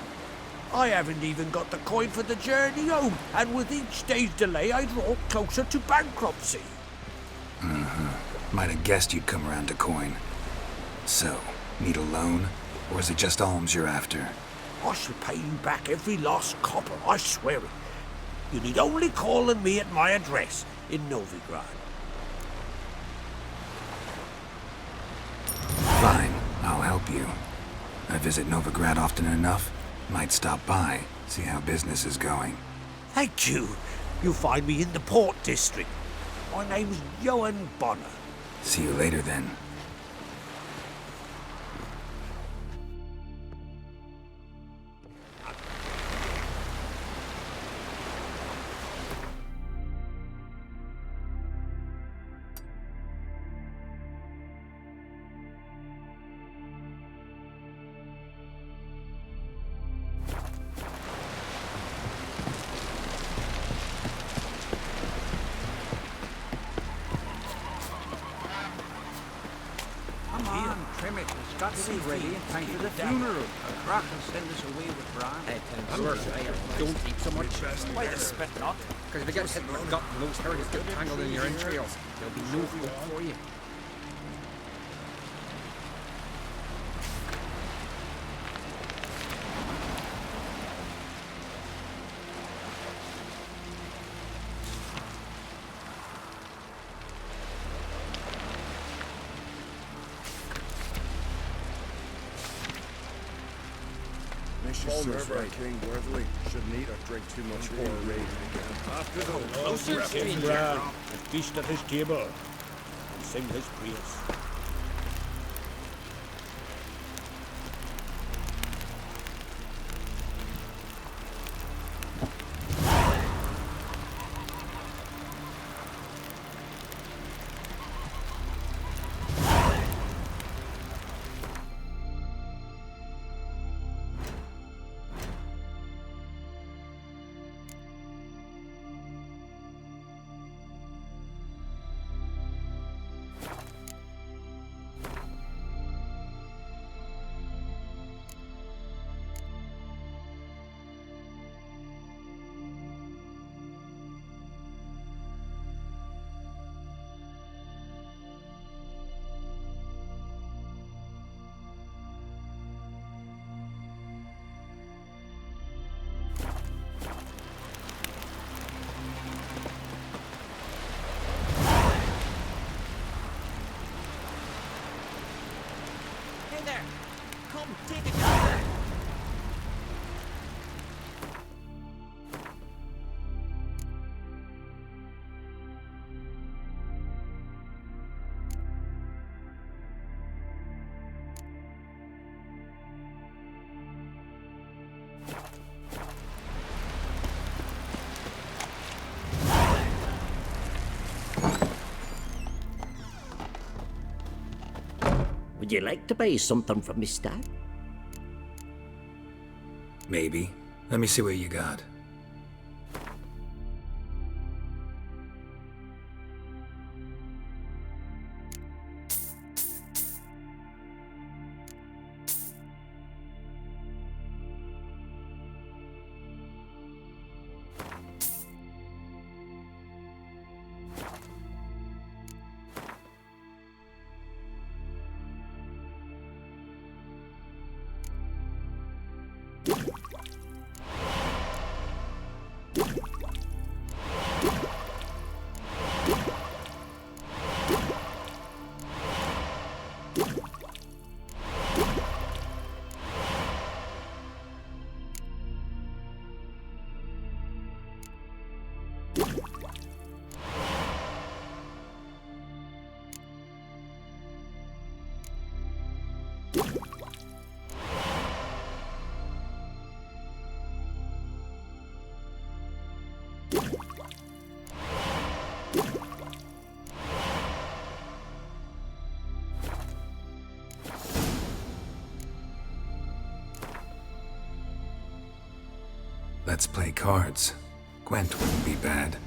I haven't even got the coin for the journey home, and with each day's delay, I draw closer to bankruptcy. Might have guessed you'd come around to coin. So, need a loan? Or is it just alms you're after? I shall pay you back every last copper, I swear it. You need only call on me at my address in Novigrad. Fine, I'll help you. I visit Novigrad often enough. Might stop by, see how business is going. Thank you. You'll find me in the Port District. My name's Johan Bonner. See you later then. Trim it. It's got to be ready in time for the funeral. Rock can send us away with Bran. Don't eat so much. Why the spit not? Because if you get hit in the gut and those hairs get tangled in your entrails, there'll be no hope for you. Serve right. King worthily. Shouldn't eat or drink too much more rage again. After the Lord King Bran, and feast at his table, and sing his praise. There! Come, take a gather! Would you like to buy something from me, Dad? Maybe. Let me see what you got. Let's play cards. Gwent wouldn't be bad.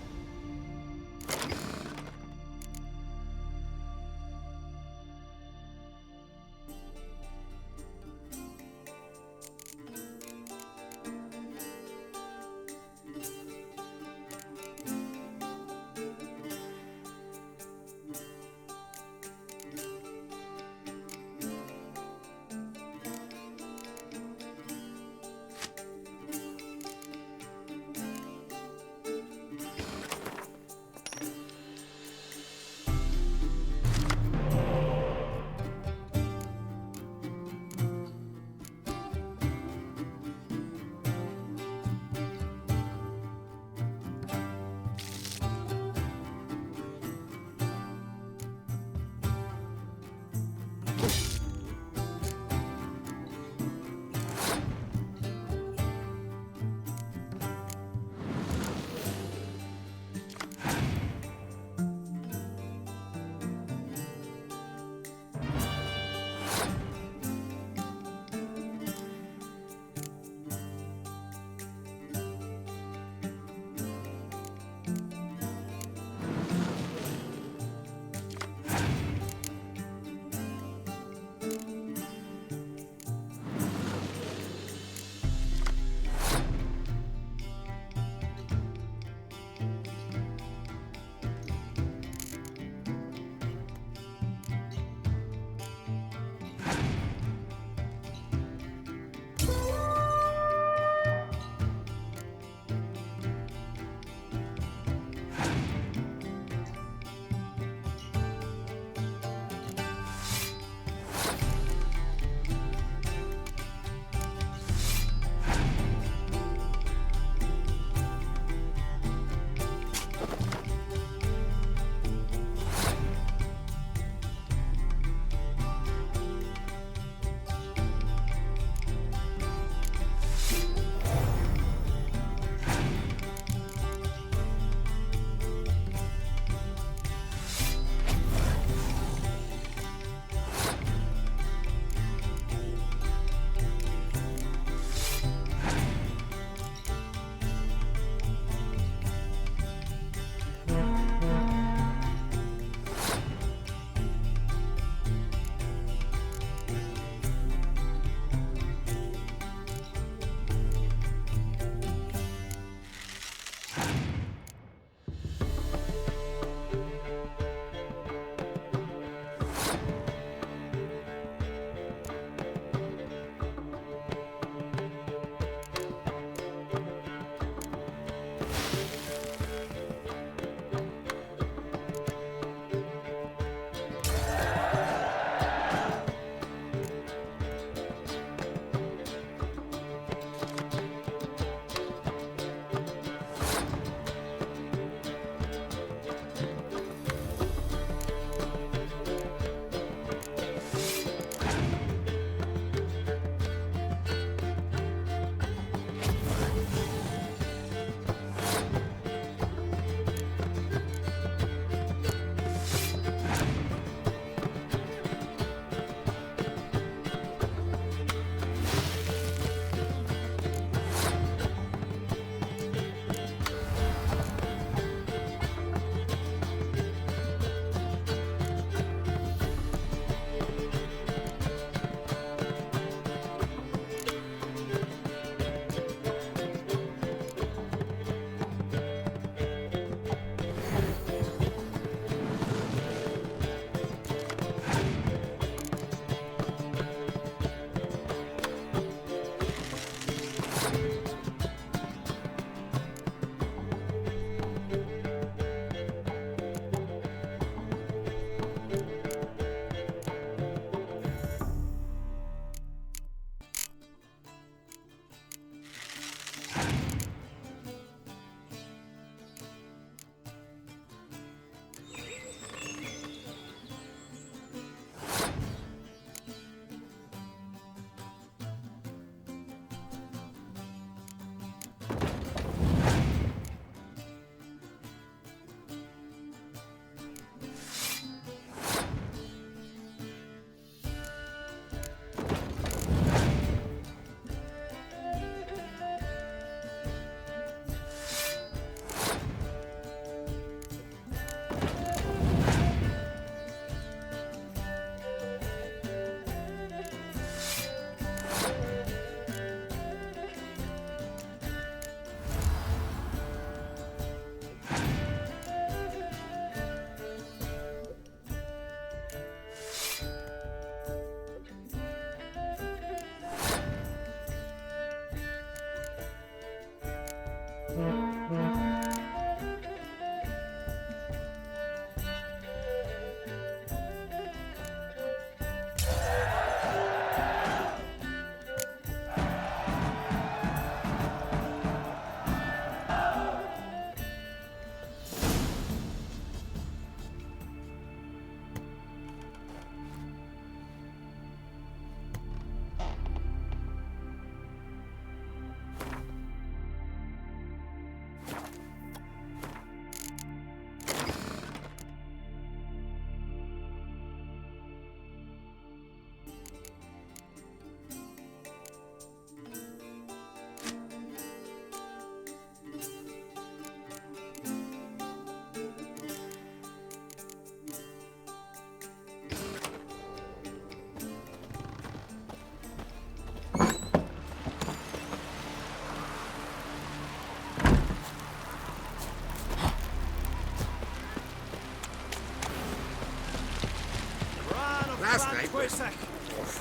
Last night was...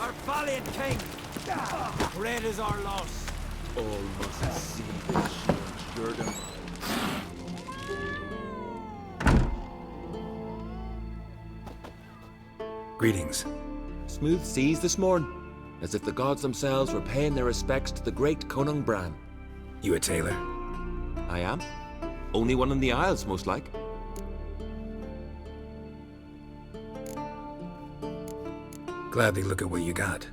Our valiant king! Great is our loss. All must see this shield Jordan. Greetings. Smooth seas this morn, as if the gods themselves were paying their respects to the great Conung Bran. You a tailor? I am. Only one in the Isles, most like. Gladly look at what you got.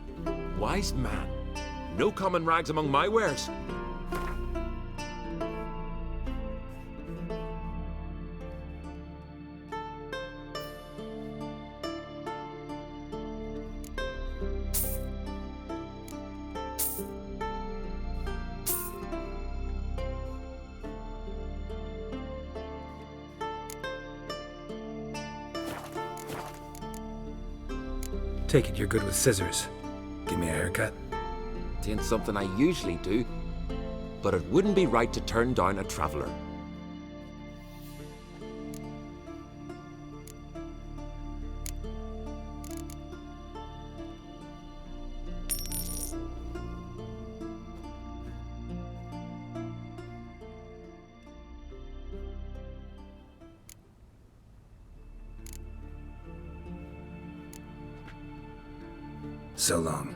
Wise man. No common rags among my wares. Take it you're good with scissors. Give me a haircut. Tain't something I usually do, but it wouldn't be right to turn down a traveller. So long.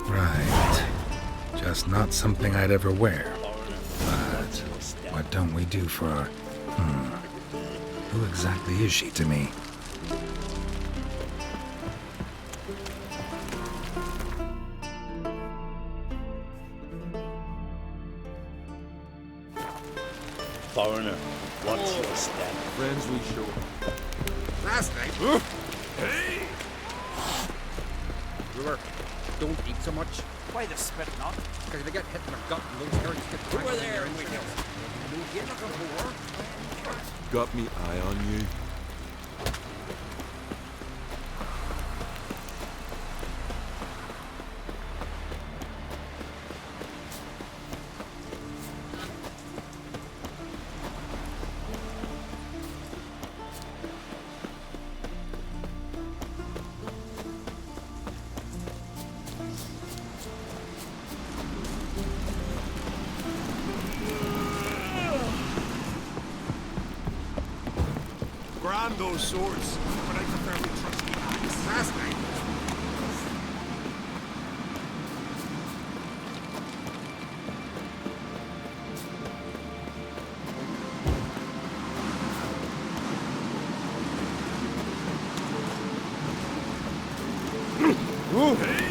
Right. Just not something I'd ever wear. But what don't we do for our... Who exactly is she to me? Foreigner, what's your step? Friends we show. Last night... Hey! Brewer, don't eat so much. Why the spit not? Because they get hit in the gut and those herrings get Over dragged there, in your Wiggles. No game of a war. Got me eye on you. Grind those swords, but I prefer the trusty axe. Last night... Hey!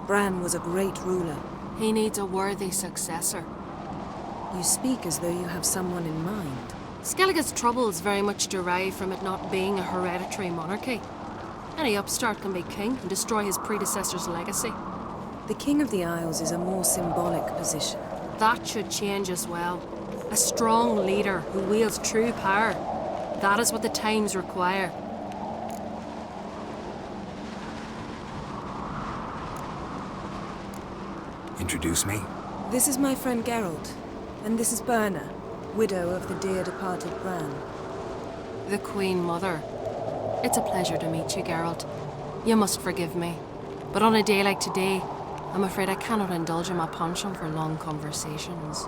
Bran was a great ruler. He needs a worthy successor. You speak as though you have someone in mind. Skellige's troubles very much derive from it not being a hereditary monarchy. Any upstart can be king and destroy his predecessor's legacy. The King of the Isles is a more symbolic position. That should change as well. A strong leader who wields true power. That is what the times require. Introduce me? This is my friend Geralt, and this is Berna, widow of the dear departed Bran. The Queen Mother. It's a pleasure to meet you, Geralt. You must forgive me, but on a day like today, I'm afraid I cannot indulge in my penchant for long conversations.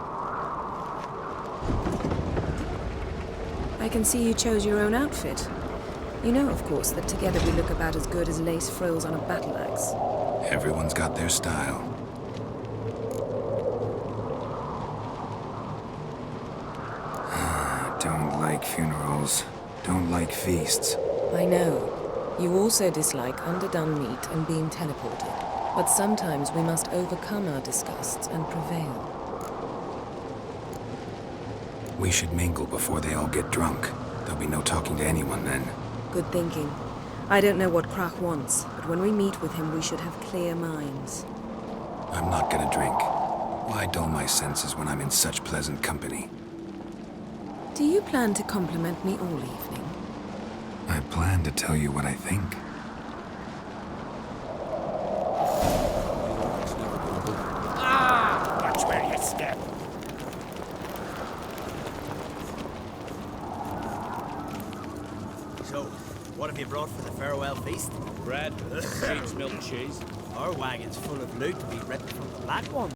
I can see you chose your own outfit. You know, of course, that together we look about as good as lace frills on a battle axe. Everyone's got their style. Don't like funerals. Don't like feasts. I know. You also dislike underdone meat and being teleported. But sometimes we must overcome our disgusts and prevail. We should mingle before they all get drunk. There'll be no talking to anyone then. Good thinking. I don't know what Krach wants, but when we meet with him, we should have clear minds. I'm not gonna drink. Why dull my senses when I'm in such pleasant company? Do you plan to compliment me all evening? I plan to tell you what I think. Watch where you step. So, what have you brought for the farewell feast? Bread, sheep's milk cheese. Our wagon's full of loot to be ripped from the black one.